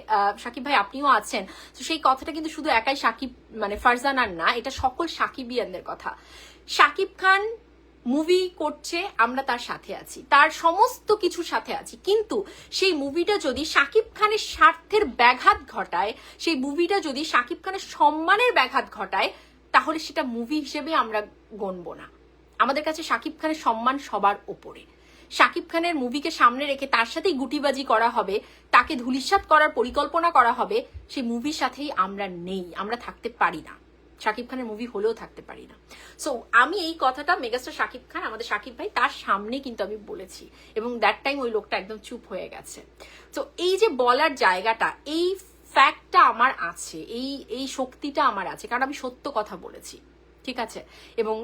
সাকিব ভাই আপনিও আছেন, তো সেই কথাটা কিন্তু শুধু একাই সাকিব মানে ফারজানার না, এটা সকল সাকিবিয়ানদের কথা। সাকিব খান মুভি করছে, আমরা তার সাথে আছি, তার সমস্ত কিছুর সাথে আছি, কিন্তু সেই মুভিটা যদি শাকিব খানের স্বার্থের ব্যাঘাত ঘটায়, সেই মুভিটা যদি শাকিব খানের সম্মানের ব্যাঘাত ঘটায়, তাহলে সেটা মুভি হিসেবে আমরা গণবো না। আমাদের কাছে শাকিব খানের সম্মান সবার ওপরে। শাকিব খানের মুভিকে সামনে রেখে তার সাথেই গুটিবাজি করা হবে, তাকে ধূলিসাৎ করার পরিকল্পনা করা হবে, সেই মুভির সাথেই আমরা নেই, আমরা থাকতে পারি না, শাকিব খানের মুভি হলেও থাকতে পারি না। সো আমি এই কথাটা মেগাস্টার শাকিব খান, আমাদের শাকিব ভাই, তার সামনে কিন্তু আমি বলেছি, এবং দ্যাট টাইম ওই লোকটা একদম চুপ হয়ে গেছে। তো এই যে বলার জায়গাটা, এই ফ্যাক্টটা আমার আছে, এই শক্তিটা আমার আছে, কারণ আমি সত্য কথা বলেছি, ঠিক আছে। এবং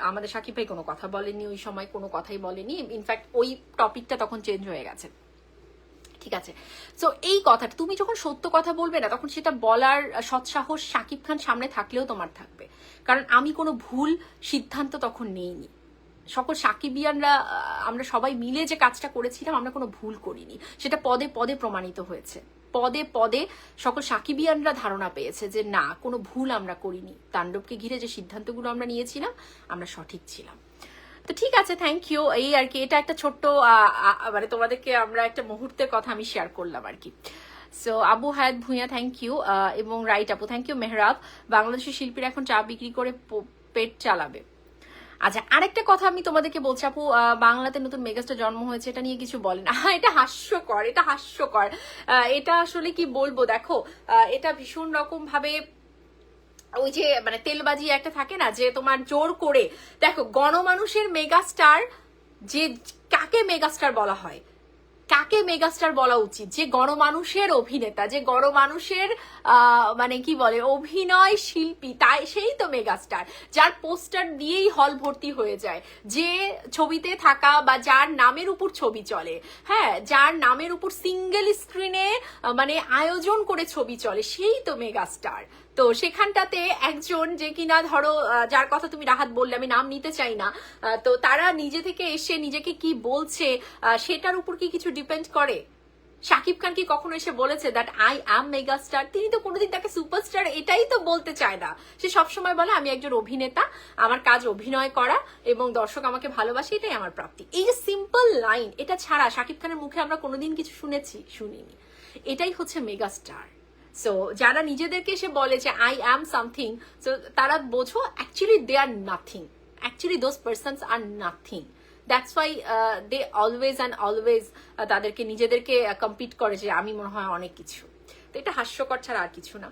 আমাদের শাকিব ভাই কোনো কথা বলেনি ওই সময়, কোনো কথাই বলেনি, ইনফ্যাক্ট ওই টপিকটা তখন চেঞ্জ হয়ে গেছে, ঠিক আছে। সো এই কথাটা তুমি যখন সত্য কথা বলবে না, তখন সেটা বলার সৎসাহস শাকিব খান সামনে থাকলেও তোমার থাকবে, কারণ আমি কোনো ভুল সিদ্ধান্ত তখন নেইনি। সকল সাকিবিয়ানরা আমরা সবাই মিলে যে কাজটা করেছিলাম, আমরা কোনো ভুল করিনি, সেটা পদে পদে প্রমাণিত হয়েছে। পদে পদে সকল সাকিবিয়ানরা ধারণা পেয়েছে যে না, কোনো ভুল আমরা করিনি, তাণ্ডবকে ঘিরে যে সিদ্ধান্তগুলো আমরা নিয়েছিলাম আমরা সঠিক ছিলাম। তো ঠিক আছে, থ্যাংক ইউ। এই আর কি, এটা একটা ছোট্ট মানে তোমাদেরকে আমরা একটা মুহূর্তের কথা আমি শেয়ার করলাম আর কি। সো আবু হায়াত ভুঁইয়া থ্যাংক ইউ, এবং রাইট আপু থ্যাংক ইউ। মেহরাব, বাংলাদেশের শিল্পীরা এখন চা বিক্রি করে পেট চালাবে। আচ্ছা, আরেকটা কথা আমি তোমাদেরকে বলছি আপু, বাংলাতে নতুন মেগাস্টার জন্ম হয়েছে, এটা নিয়ে কিছু বলেন। এটা হাস্যকর, এটা হাস্যকর, এটা আসলে কি বলবো, দেখো এটা ভীষণ রকম ভাবে ওই যে মানে তেলবাজি একটা থাকে না, যে তোমার জোর করে, দেখো গণমানুষের মেগাস্টার, যে কাকে মেগাস্টার বলা হয়, কাকে মেগাস্টার বলা উচিত, যে গণমানুষের অভিনেতা, যে গণমানুষের মানে কি বলে অভিনয় শিল্পী, তাই সেই তো মেগাস্টার, যার পোস্টার দিয়েই হল ভর্তি হয়ে যায়, যে ছবিতে থাকা বা যার নামের উপর ছবি চলে, হ্যাঁ, যার নামের উপর সিঙ্গেল স্ক্রিনে মানে আয়োজন করে ছবি চলে, সেই তো মেগাস্টার। তো সেখানটাতে একজন যে কিনা ধরো, যার কথা তুমি রাহাত বললে, আমি নাম নিতে চাই না, তো তারা নিজে থেকে এসে নিজেকে কি বলছে সেটার উপর কি কিছু ডিপেন্ড করে? শাকিব খান কি কখনো এসে বলেছে দ্যাট আই অ্যাম মেগাস্টার? তিনি তো কোনোদিন তাকে সুপারস্টার এটাই তো বলতে চায় না। সে সবসময় বলে আমি একজন অভিনেতা, আমার কাজ অভিনয় করা এবং দর্শক আমাকে ভালোবাসে, এটাই আমার প্রাপ্তি। এই যে সিম্পল লাইন, এটা ছাড়া শাকিব খানের মুখে আমরা কোনোদিন কিছু শুনিনি। এটাই হচ্ছে মেগাস্টার। সো যারা নিজেদেরকে এসে বলে যে আই অ্যাম সামথিং, সো তারা বোঝো actually they are nothing, actually those persons are nothing. That's why they always and always তাদেরকে নিজেদেরকে কম্পিট করে যে আমি মনে হয় অনেক কিছু। তো এটা হাস্যকর ছাড়া আর কিছু না।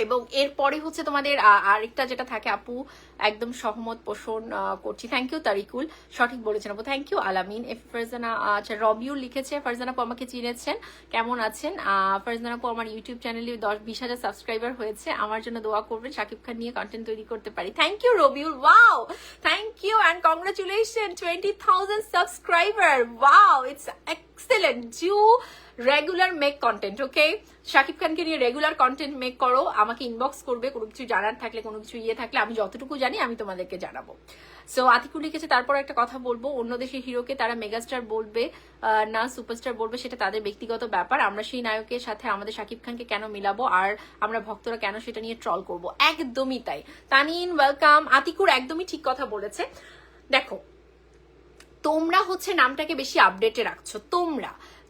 এবং এরপরে হচ্ছে তোমাদের আরেকটা যেটা থাকে আপু, একদম সহমত পোষণ করছি, থ্যাংক ইউ তারিকুল, সঠিক বলেছেন আপু, থ্যাংক ইউ আলামিন। ফারজানা, আচ্ছা রবিউল লিখেছে, ফারজানা আপু আমাকে চিনেছেন, কেমন আছেন? ফারজানা আপু আমার ইউটিউব চ্যানেলে 10-20 হাজার সাবস্ক্রাইবার হয়েছে, আমার জন্য দোয়া করবেন শাকিব খান নিয়ে কন্টেন্ট তৈরি করতে পারি। Thank you Robiul, wow, thank you and congratulation, 20,000 subscriber, wow, it's excellent. Do regular make content, okay? Shakib খানকে নিয়ে রেগুলার কন্টেন্ট মেক করো, আমাকে ইনবক্স করবে কোনো কিছু জানার থাকলে, কোনো কিছু থাকলে, আমি যতটুকু জানি আমি তোমাদেরকে জানাবো। সো আতিকুল লিখেছে, তারপর একটা কথা বলবো, অন্য দেশের হিরোকে তারা মেগাস্টার বলবে না সুপারস্টার বলবে, সেটা তাদের ব্যক্তিগত ব্যাপার, আমরা সেই নায়কের সাথে আমাদের শাকিব খানকে কেন মিলাবো, আর আমরা ভক্তরা কেন সেটা নিয়ে ট্রল করব? একদমই তাই। তানিন ওয়েলকাম। আতিকুর একদমই ঠিক কথা বলেছে। দেখো, তোমরা হচ্ছে নামটাকে বেশি আপডেটে রাখছো,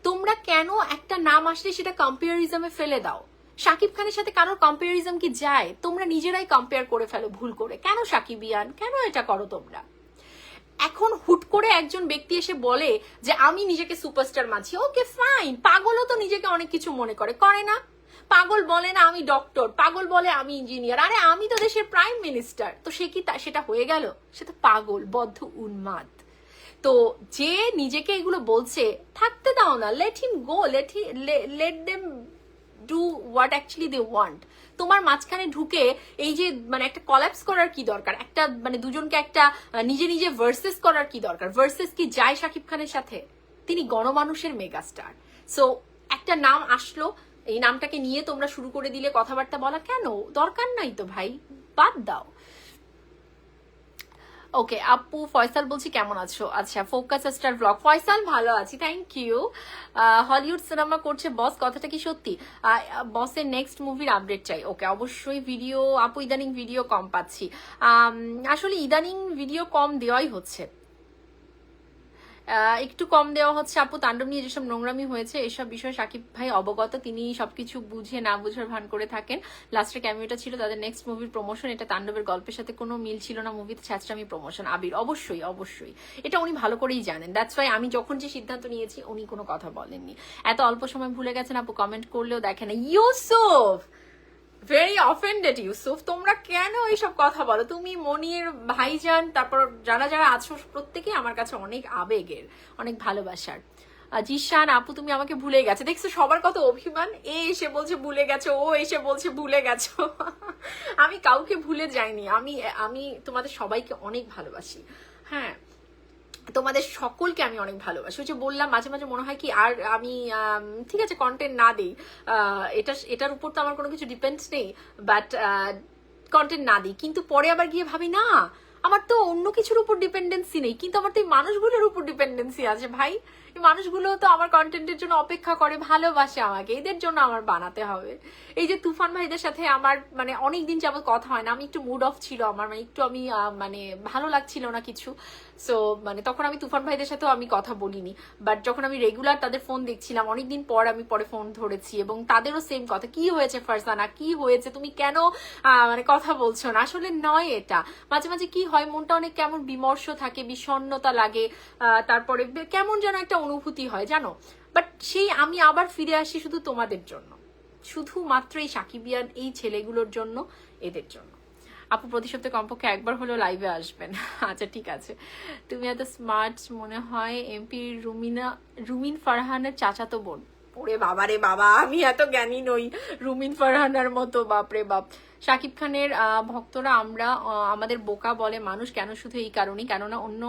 তোমরা কেন একটা নাম আসলে সেটা কম্পেয়ারিজমে ফেলে দাও? শাকিব খানের সাথে কারোর কম্পেয়ারিজম কি যায়? তোমরা নিজেরাই কম্পেয়ার করে ফেলো ভুল করে। কেন সাকিবিয়ান, কেন এটা করো তোমরা? এখন হুট করে একজন ব্যক্তি এসে বলে যে আমি নিজেকে সুপারস্টার মানছি, ওকে ফাইন, পাগলও তো নিজেকে অনেক কিছু মনে করে, করে না? পাগল বলে না আমি ডক্টর, পাগল বলে আমি ইঞ্জিনিয়ার, আরে আমি তো দেশের প্রাইম মিনিস্টার, তো সে কি সেটা হয়ে গেল? সে তো পাগল, বদ্ধ উন্মাদ। তো যে নিজেকে এগুলো বলছে, থাকতে দাও না, let him go, let them do what actually they want. তোমার মাঝখানে ঢুকে এই যে মানে একটা কলাপস করার কি দরকার? একটা মানে দুজনকে একটা নিজে নিজে ভার্সেস করার কি দরকার? ভার্সেস কি যায় শাকিব খানের সাথে? তিনি গণমানুষের মেগাস্টার। সো একটা নাম আসলো, এই নামটাকে নিয়ে তোমরা শুরু করে দিলে কথাবার্তা বলা, কেন? দরকার নাই তো ভাই, বাদ দাও। ওকে আপু, ফয়সাল বলছি কেমন আছো? আচ্ছা, ফোকাস স্টার ব্লগ, ফয়সাল ভালো আছি, থ্যাংক ইউ। হলিউড সিনেমা করছে বস, কথাটা কি সত্যি? বসের নেক্সট মুভির আপডেট চাই। ওকে, অবশ্যই ভিডিও আপু, ইদানিং ভিডিও কম পাচ্ছি। আসলে ইদানিং ভিডিও কম দেওয়াই হচ্ছে, একটু কম দেওয়া হচ্ছে আপু। তাণ্ডব নিয়ে যেসব নোংরামি হয়েছে এসব বিষয়ে সাকিব ভাই অবগত, তিনি সবকিছু বুঝে না বুঝার ভান করে থাকেন। লাস্টের ক্যামিওটা ছিল তাদের নেক্সট মুভির প্রমোশন, এটা তাণ্ডবের গল্পের সাথে কোনো মিল ছিল না, মুভিতে ছ্যাঁচড়ামি প্রমোশন। আবির, অবশ্যই অবশ্যই এটা উনি ভালো করেই জানেন, দ্যাটস ওয়াই আমি যখন যে সিদ্ধান্ত নিয়েছি উনি কোনো কথা বলেননি। এত অল্প সময় ভুলে গেছেন আপু, কমেন্ট করলেও দেখেন না। ইউসুফ, ভেরি অফেন্ডেড ইউসুফ, তোমরা কেন এইসব কথা বলো? তুমি, মনির ভাইজান, তারপর যারা যারা আছো প্রত্যেকে আমার কাছে অনেক আবেগের, অনেক ভালোবাসার। জিশান আপু, তুমি আমাকে ভুলে গেছো, দেখছো সবার কত অভিমান, এ এসে বলছে ভুলে গেছো, ও এসে বলছে ভুলে গেছো। আমি কাউকে ভুলে যাইনি, আমি আমি তোমাদের সবাইকে অনেক ভালোবাসি। হ্যাঁ, তোমাদের সকলকে আমি অনেক ভালোবাসি। ওই যে বললাম, মাঝে মাঝে মনে হয় কি আর আমি ঠিক আছে কন্টেন্ট না দিই, এটার উপর তো আমার কোনো কিছু ডিপেন্ডস নেই, বাট কন্টেন্ট না দিই, কিন্তু পরে আবার গিয়ে ভাবি না, আমার তো অন্য কিছুর উপর ডিপেন্ডেন্সি নেই, কিন্তু আমার তো এই মানুষগুলোর উপর ডিপেন্ডেন্সি আছে ভাই। এই মানুষগুলো তো আমার কন্টেন্টের জন্য অপেক্ষা করে, ভালোবাসে আমাকে, এদের জন্য আমার বানাতে হবে। এই যে তুফান ভাইদের সাথে আমার মানে অনেকদিন যাবত কথা হয় না, আমি একটু মুড অফ ছিল আমার, মানে একটু আমি মানে ভালো লাগছিল না কিছু, সো মানে তখন আমি তুফান ভাইদের সাথেও আমি কথা বলিনি, বাট যখন আমি রেগুলার তাদের ফোন দেখছিলাম অনেকদিন পর, আমি পরে ফোন ধরেছি এবং তাদেরও সেম কথা, কি হয়েছে ফারজানা, কি হয়েছে, তুমি কেন মানে কথা বলছো না? আসলে নয় এটা, মাঝে মাঝে কি হয়, মনটা অনেক কেমন বিমর্ষ থাকে, বিষণ্ণতা লাগে, তারপরে কেমন যেন একটা অনুভূতি হয় জানো, বাট সেই আমি আবার ফিরে আসি শুধু তোমাদের জন্য, শুধুমাত্র এই সাকিবিয়ান এই ছেলেগুলোর জন্য, এদের জন্য। আপু, প্রতি সপ্তাহে কমপক্ষে একবার হলেও লাইভে আসবেন। আচ্ছা ঠিক আছে। তুমি এত স্মার্ট মনে হয় এমপি রুমিন ফারহানের চাচাতো বোন। ওরে বাবা রে বাবা, আমি এত জ্ঞানী নই রুমিন ফারহানার মতো, বাপরে বাপ। শাকিব খানের ভক্তরা আমরা আমাদের বোকা বলে মানুষ, কেন? শুধু এই কারণেই, কেননা অন্য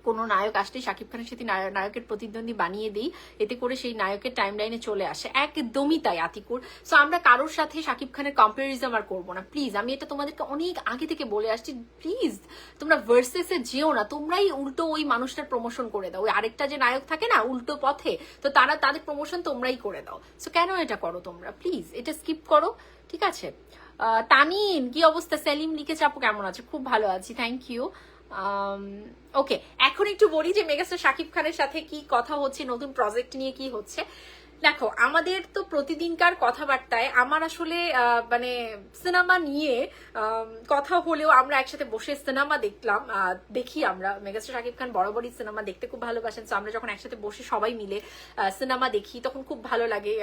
কোনো নায়ক আসলে শাকিব খানের সাথে নায়কের প্রতিদ্বন্দ্বী বানিয়ে দিই, এতে করে সেই নায়কের টাইম লাইনে চলে আসে, একদমই তাই আতিকুর। সো আমরা কারোর সাথে শাকিব খানের কম্পারিজম আর করবো না প্লিজ, আমি এটা তোমাদেরকে অনেক আগে থেকে বলে আসছি, প্লিজ তোমরা ভার্সেসে যেও না, তোমরাই উল্টো ওই মানুষটার প্রমোশন করে দাও, ওই আরেকটা যে নায়ক থাকে না উল্টো পথে, তো তাদের প্রমোশন তোমরাই করে দাও। সো কেন এটা করো তোমরা? প্লিজ এটা স্কিপ করো, ঠিক আছে? তানিন, কি অবস্থা? সেলিম লিখেছে আপু কেমন আছে? খুব ভালো আছি, থ্যাংক ইউ। ওকে, এখন একটু বলি যে মেগাস্টার শাকিব খানের সাথে কি কথা হচ্ছে, নতুন প্রজেক্ট নিয়ে কি হচ্ছে। দেখো, আমাদের তো প্রতিদিনকার কথাবার্তায় আমার আসলে মানে সিনেমা নিয়ে কথা হলেও আমরা একসাথে বসে সিনেমা দেখি আমরা। মেগাস্টার শাকিব খান বরাবরই সিনেমা দেখতে খুব ভালোবাসেন, তো আমরা যখন একসাথে বসে সবাই মিলে সিনেমা দেখি তখন খুব ভালো লাগে।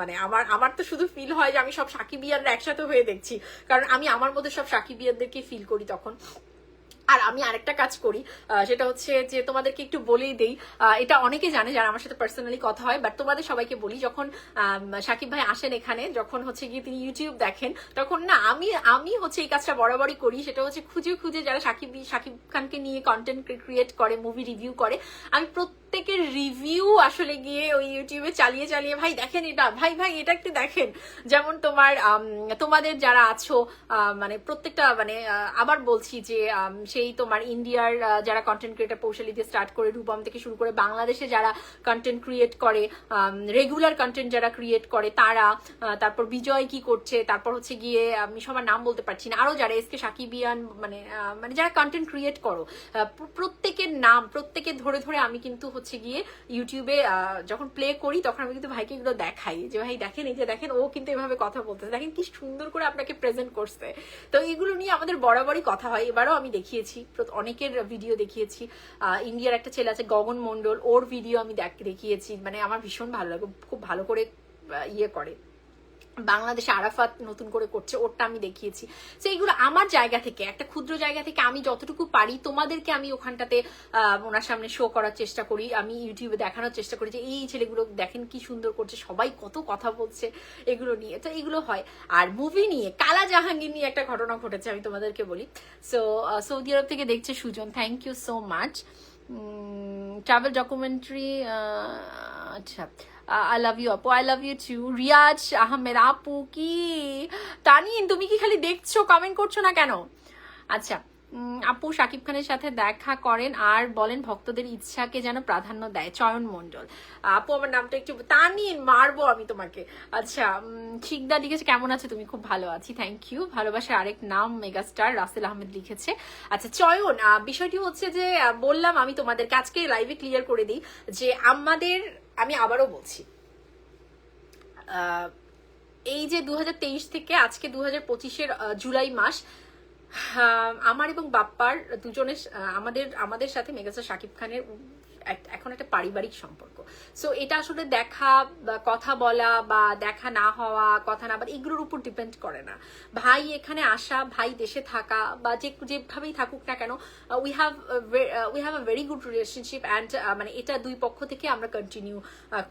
মানে আমার তো শুধু ফিল হয় যে আমি সব সাকিবিয়ানরা একসাথে হয়ে দেখছি, কারণ আমি আমার মধ্যে সব সাকিবিয়ানদেরকে ফিল করি তখন। আর আমি আরেকটা কাজ করি, সেটা হচ্ছে যে তোমাদেরকে একটু বলেই দেই, এটা অনেকে জানে যারা আমার সাথে পার্সোনালি কথা হয়, বাট তোমাদের সবাইকে বলি, যখন সাকিব ভাই আসেন এখানে, যখন হচ্ছে গিয়ে তিনি ইউটিউব দেখেন, তখন না আমি হচ্ছে এই কাজটা বরাবরই করি, সেটা হচ্ছে খুঁজে খুঁজে যারা সাকিব খানকে নিয়ে কন্টেন্ট ক্রিয়েট করে, মুভি রিভিউ করে, আমি প্রত্যেকের রিভিউ আসলে গিয়ে ওই ইউটিউবে চালিয়ে ভাই দেখেন এটা, ভাই এটা একটু দেখেন। যেমন তোমাদের যারা আছো মানে প্রত্যেকটা মানে আবার বলছি যে সেই তোমার ইন্ডিয়ার যারা কন্টেন্ট ক্রিয়েটার, পৌশালী দিয়ে স্টার্ট করে রূপম থেকে শুরু করে বাংলাদেশে যারা কন্টেন্ট ক্রিয়েট করে, রেগুলার কন্টেন্ট যারা ক্রিয়েট করে তারা, তারপর বিজয় কি করছে, তারপর হচ্ছে গিয়ে আমি সবার নাম বলতে পারছি না, আরো যারা এসকে সাকিবিয়ান মানে যারা কন্টেন্ট ক্রিয়েট করো, প্রত্যেকের নাম প্রত্যেকের ধরে আমি কিন্তু হচ্ছে গিয়ে ইউটিউবে যখন প্লে করি তখন আমি কিন্তু ভাইকে এগুলো দেখাই যে ভাই দেখেন, এই যে দেখেন ও কিন্তু এভাবে কথা বলতেছে, দেখেন কি সুন্দর করে আপনাকে প্রেজেন্ট করছে। তো এগুলো নিয়ে আমাদের বরাবরই কথা হয়। এবারও আমি দেখিয়েছি, অনেকের ভিডিও দেখিয়েছি। ইন্ডিয়ার একটা ছেলে আছে গগন মন্ডল, ওর ভিডিও আমি দেখিয়েছি। মানে আমার ভীষণ ভালো লাগে, খুব ভালো করে ইয়ে করে। বাংলাদেশে আরাফাত নতুন করে করছে, ওরটা আমি দেখিয়েছি। তো এইগুলো আমার জায়গা থেকে, একটা ক্ষুদ্র জায়গা থেকে আমি যতটুকু পারি তোমাদেরকে আমি ওখানটাতে ওনার সামনে শো করার চেষ্টা করি। আমি ইউটিউবে দেখানোর চেষ্টা করি যে এই ছেলেগুলো দেখেন কি সুন্দর করছে, সবাই কত কথা বলছে এগুলো নিয়ে। তো এগুলো হয়। আর মুভি নিয়ে, কালা জাহাঙ্গীর নিয়ে একটা ঘটনা ঘটেছে, আমি তোমাদেরকে বলি। সো সৌদি আরব থেকে দেখছে Sujan, thank you so much. Travel documentary, আচ্ছা, আই লাভ ইউ আপু, I love you too. Riaz Ahmed আপু, কি তানিন তুমি কি খালি দেখছো, কমেন্ট করছো না কেন? আচ্ছা, আপু শাকিব খানের সাথে দেখা করেন আর বলেন ভক্তদের ইচ্ছাকে যেন প্রাধান্য দেয়, চয়ন মন্ডল। আপু আমার নামটা একটু, তানিন মারবো আমি তোমাকে। আচ্ছা, শিকদা লিখেছে কেমন আছে তুমি, খুব ভালো আছি, থ্যাংক ইউ। ভালোবাসার আরেক নাম মেগাস্টার রাসেল আহমেদ লিখেছে। আচ্ছা চয়ন, বিষয়টি হচ্ছে যে বললাম আমি তোমাদেরকে আজকে লাইভে ক্লিয়ার করে দিই যে আমি আবারও বলছি, এই যে 2023 থেকে আজকে 2025-এর জুলাই মাস, আমার এবং বাপ্পার দুজনের আমাদের সাথে মেগাস্টার শাকিব খানের এখন একটা পারিবারিক সম্পর্ক। সো এটা আসলে দেখা বা কথা বলা বা দেখা না হওয়া, কথা না বলা, এগুলোর উপর ডিপেন্ড করে না। ভাই এখানে আসা, ভাই দেশে থাকা বা যেভাবেই থাকুক না কেন, we have a very good relationship and মানে এটা দুই পক্ষ থেকে আমরা কন্টিনিউ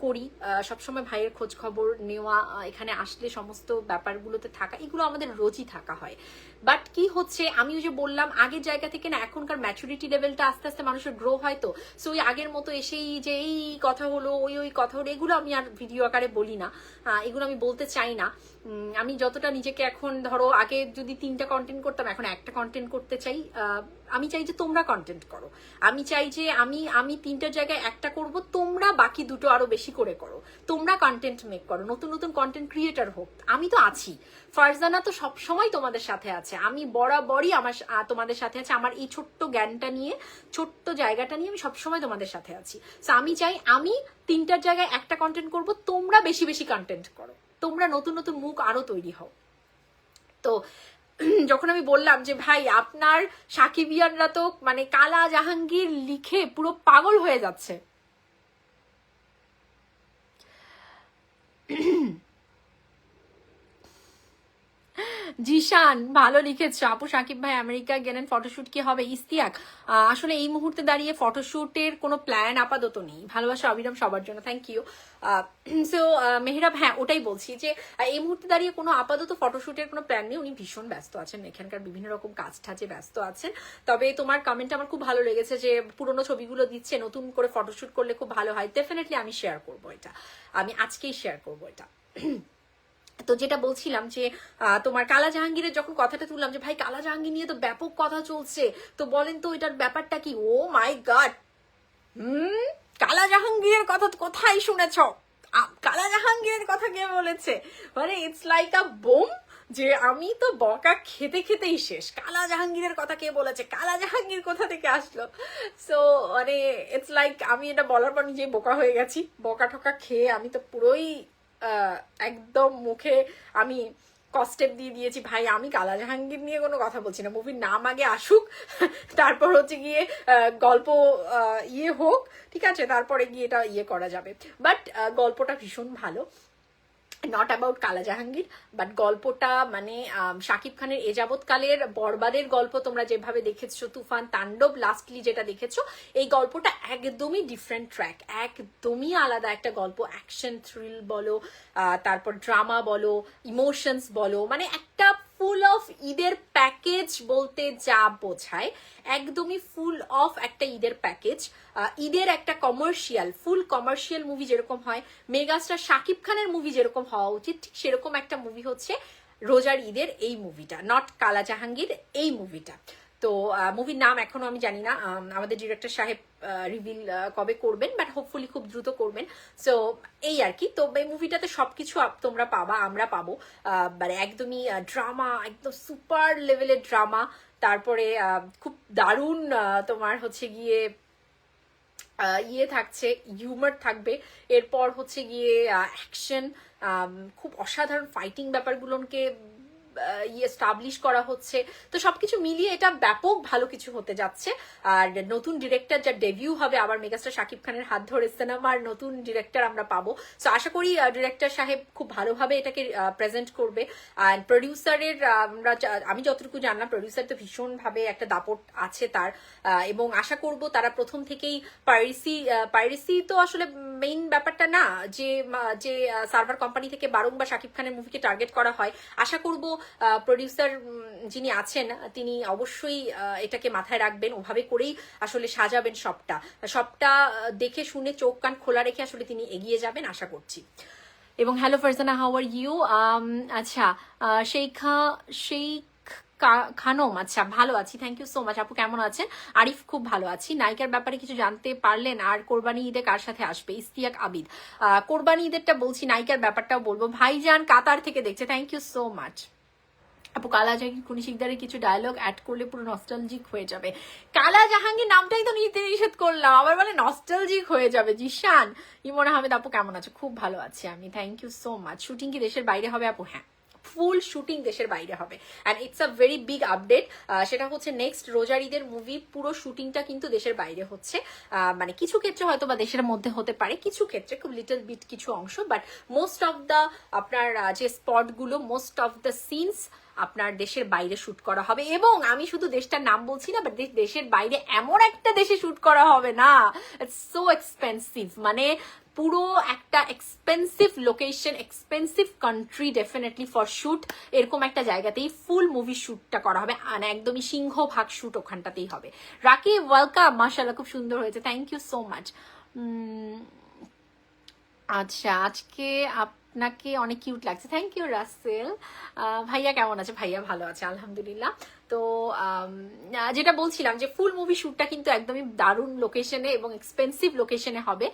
করি। সবসময় ভাইয়ের খোঁজ খবর নেওয়া, এখানে আসলে সমস্ত ব্যাপারগুলোতে থাকা, এগুলো আমাদের রোজই থাকা হয়। বাট কি হচ্ছে, আমি ওই যে বললাম আগের জায়গা থেকে না এখনকার ম্যাচুরিটি লেভেলটা আস্তে আস্তে মানুষের গ্রো হয়। তো সো ওই আগের মতো এসেই যে এই কথা হলো, ওই কথা হলো, এগুলো আমি আর ভিডিও আকারে বলি না, এগুলো আমি বলতে চাই না। আমি যতটা নিজেকে এখন, ধরো আগে যদি 3টা কন্টেন্ট করতাম, এখন একটা কন্টেন্ট করতে চাই। আমি চাই যে তোমরা কন্টেন্ট করো, আমি চাই যে আমি 3টার জায়গায় একটা করব, তোমরা বাকি 2টো আরো বেশি করে করো, তোমরা কন্টেন্ট মেক করো, নতুন নতুন কন্টেন্ট ক্রিয়েটার হোক। আমি তো আছি, ফারজানা তো সবসময় তোমাদের সাথে আছে, আমি বরাবরই তোমাদের সাথে আছে। আমার এই ছোট্ট জ্ঞানটা নিয়ে, ছোট্ট জায়গাটা নিয়ে আমি সবসময় তোমাদের সাথে আছি। তো আমি চাই আমি 3টার জায়গায় একটা কন্টেন্ট করব, তোমরা বেশি বেশি কন্টেন্ট করো, তোমরা নতুন নতুন মুখ আরো তৈরি হও। তো যখন আমি বললাম যে ভাই আপনার সাকিবিয়ানরা তো মানে কালা জাহাঙ্গীর লিখে পুরো পাগল হয়ে যাচ্ছে, জিশান ভালো লিখেছো আপু, সাকিব ভাই আমেরিকা গেলেন, ফটোশুট কি হবে? ইস্তিয়াক, আসলে এই মুহূর্তে দাঁড়িয়ে ফটোশুটের কোনো প্ল্যান আপাতত নেই। ভালোবাসা অবিরাম সবার জন্য, থ্যাংক ইউ। সো মেহরাব, হ্যাঁ ওটাই বলছি যে এই মুহূর্তে দাঁড়িয়ে কোনো আপাতত ফটোশুটের কোনো প্ল্যান নেই। উনি ভীষণ ব্যস্ত আছেন, এখানকার বিভিন্ন রকম কাজ টাজে ব্যস্ত আছেন। তবে তোমার কমেন্ট আমার খুব ভালো লেগেছে যে পুরোনো ছবিগুলো দিচ্ছে, নতুন করে ফটোশুট করলে খুব ভালো হয়। ডেফিনেটলি আমি শেয়ার করবো এটা, আমি আজকেই শেয়ার করবো এটা। তো যেটা বলছিলাম যে তোমার কালা জাহাঙ্গীরের যখন কথাটা তুললাম যে ভাই কালা জাহাঙ্গীর নিয়ে তো ব্যাপক কথা চলছে, তো বলেন তো এটার ব্যাপারটা কি? ও মাই গড, কালা জাহাঙ্গীরের কথা কোথায় শুনেছ? কালা জাহাঙ্গীরের কথা কে বলেছে? মানে ইটস লাইক আ বোম, যে আমি তো বকা খেতে খেতেই শেষ। কালা জাহাঙ্গীরের কথা কে বলেছে? কালা জাহাঙ্গীর কোথা থেকে আসলো? সো মানে ইটস লাইক আমি এটা বলার পর নিজে বোকা হয়ে গেছি, বকা ঠকা খেয়ে আমি তো পুরোই একদম মুখে আমি কস্টেপ দিয়ে দিয়েছি। ভাই আমি কালা জাহাঙ্গীর নিয়ে কোনো কথা বলছি না, মুভির নাম আগে আসুক, তারপর হচ্ছে গিয়ে গল্প ইয়ে হোক, ঠিক আছে, তারপরে গিয়ে এটা ইয়ে করা যাবে। বাট গল্পটা ভীষণ ভালো, নট অ্যাবাউট কালা জাহাঙ্গীর, বাট গল্পটা মানে শাকিব খানের এ যাবৎকালের বরবাদের গল্প তোমরা যেভাবে দেখেছো, তুফান, তাণ্ডব, লাস্টলি যেটা দেখেছো, এই গল্পটা একদমই ডিফারেন্ট ট্র্যাক, একদমই আলাদা একটা গল্প। অ্যাকশন থ্রিল বলো, তারপর ড্রামা বলো, ইমোশনস বলো, মানে একটা ফুল অফ ঈদের প্যাকেজ বলতে যা বোঝায়, একদমই ফুল অফ একটা ঈদের প্যাকেজ। ঈদের একটা ফুল কমার্শিয়াল মুভি যেরকম হয়, মেগাস্টার শাকিব খানের মুভি যেরকম হওয়া উচিত, ঠিক সেরকম একটা মুভি হচ্ছে রোজার ঈদের এই মুভিটা, নট কালা জাহাঙ্গীর এই মুভিটা। তো মুভির নাম এখনো আমি জানি না, আমাদের ডিরেক্টর সাহেব রিভিল কবে করবেন, বাট হোপফুলি খুব দ্রুত করবেন। সো এই আর কি। তো এই মুভিটাতে সবকিছু তোমরা পাবা, আমরা পাবো, মানে একদমই ড্রামা, একদম সুপার লেভেলের ড্রামা, তারপরে খুব দারুণ তোমার হচ্ছে গিয়ে ইয়ে থাকছে, হিউমার থাকবে, এরপর হচ্ছে গিয়ে অ্যাকশন, খুব অসাধারণ ফাইটিং ব্যাপারগুলোকে এস্টাবলিশ করা হচ্ছে। তো সবকিছু মিলিয়ে এটা ব্যাপক ভালো কিছু হতে যাচ্ছে। আর নতুন ডিরেক্টর যার ডেবিউ হবে আবার মেগাস্টার শাকিব খানের হাত ধরে সিনেমার নতুন ডিরেক্টর আমরা পাবো। তো আশা করি ডিরেক্টর সাহেব খুব ভালোভাবে এটাকে প্রেজেন্ট করবে। আর প্রডিউসারের আমি যতটুকু জানলাম, প্রডিউসার তো ভীষণভাবে একটা দাপট আছে তার, এবং আশা করব তারা প্রথম থেকেই পাইরেসি তো আসলে মেইন ব্যাপারটা না, যে সার্ভার কোম্পানি থেকে বারংবার শাকিব খানের মুভিকে টার্গেট করা হয়। আশা করব প্রডিউসার যিনি আছেন তিনি অবশ্যই এটাকে মাথায় রাখবেন, ওভাবে করেই আসলে সাজাবেন সবটা দেখে শুনে চোখ কান খোলা রেখে আসলে তিনি এগিয়ে যাবেন আশা করছি। এবং hello Farzana, how are you? আচ্ছা, খানম, আচ্ছা ভালো আছি, থ্যাংক ইউ সো মাচ। আপু কেমন আছেন? আরিফ খুব ভালো আছি। নায়িকার ব্যাপারে কিছু জানতে পারলেন? আর কোরবানি ঈদে কার সাথে আসবে? ইস্তিয়াক আবিদ। কোরবানি ঈদেরটা বলছি, নায়িকার ব্যাপারটাও বলবো। ভাইজান কাতার থেকে দেখছে, থ্যাংক ইউ সো মাচ। আপু কালা জাহাঙ্গীর কুনি শিকদারের কিছু ডায়লগ অ্যাড করলে পুরো নস্টালজিক হয়ে যাবে। কালা জাহাঙ্গীর নামটাই তো নিষেধ করলাম, আবার বলে নস্টালজিক হয়ে যাবে। জিশান ইমন আহমেদ, আপু কেমন আছো? খুব ভালো আছি আমি, thank you so much. Shooting কি দেশের বাইরে হবে আপু? হ্যাঁ, ফুল শুটিং দেশের বাইরে হবে, and it's a very big update. সেটা হচ্ছে নেক্সট রোজার ঈদের মুভি পুরো শুটিংটা কিন্তু দেশের বাইরে হচ্ছে। মানে কিছু ক্ষেত্রে হয়তো বা দেশের মধ্যে হতে পারে, কিছু ক্ষেত্রে খুব লিটল বিট কিছু অংশ, বাট মোস্ট অফ দ্য আপনার যে স্পটগুলো, মোস্ট অফ দ্য সিনস আপনার দেশের বাইরে শুট করা হবে। এবং আমি শুধু দেশটার নাম বলছি না, বাট দেশের বাইরে এমন একটা দেশে শুট করা হবে না, ইটস সো এক্সপেন্সিভ, মানে পুরো একটা expensive location, expensive country definitely for shoot. এরকম একটা জায়গাতেই ফুল মুভি শুটটা করা হবে, মানে একদমই সিংহভাগ শুট ওখানটাতেই হবে। রাকি ওয়েলকাম, মাশাআল্লাহ খুব সুন্দর হয়েছে, থ্যাংক ইউ সো মাচ। আচ্ছা, আজকে আপনাকে অনেক কিউট লাগছে, থ্যাংক ইউ রাসেল। ভাইয়া কেমন আছে? ভাইয়া ভালো আছে আলহামদুলিল্লাহ। তো যেটা বলছিলাম যে ফুল মুভি শ্যুটটা কিন্তু একদমই দারুণ লোকেশনে এবং এক্সপেন্সিভ লোকেশনে হবে।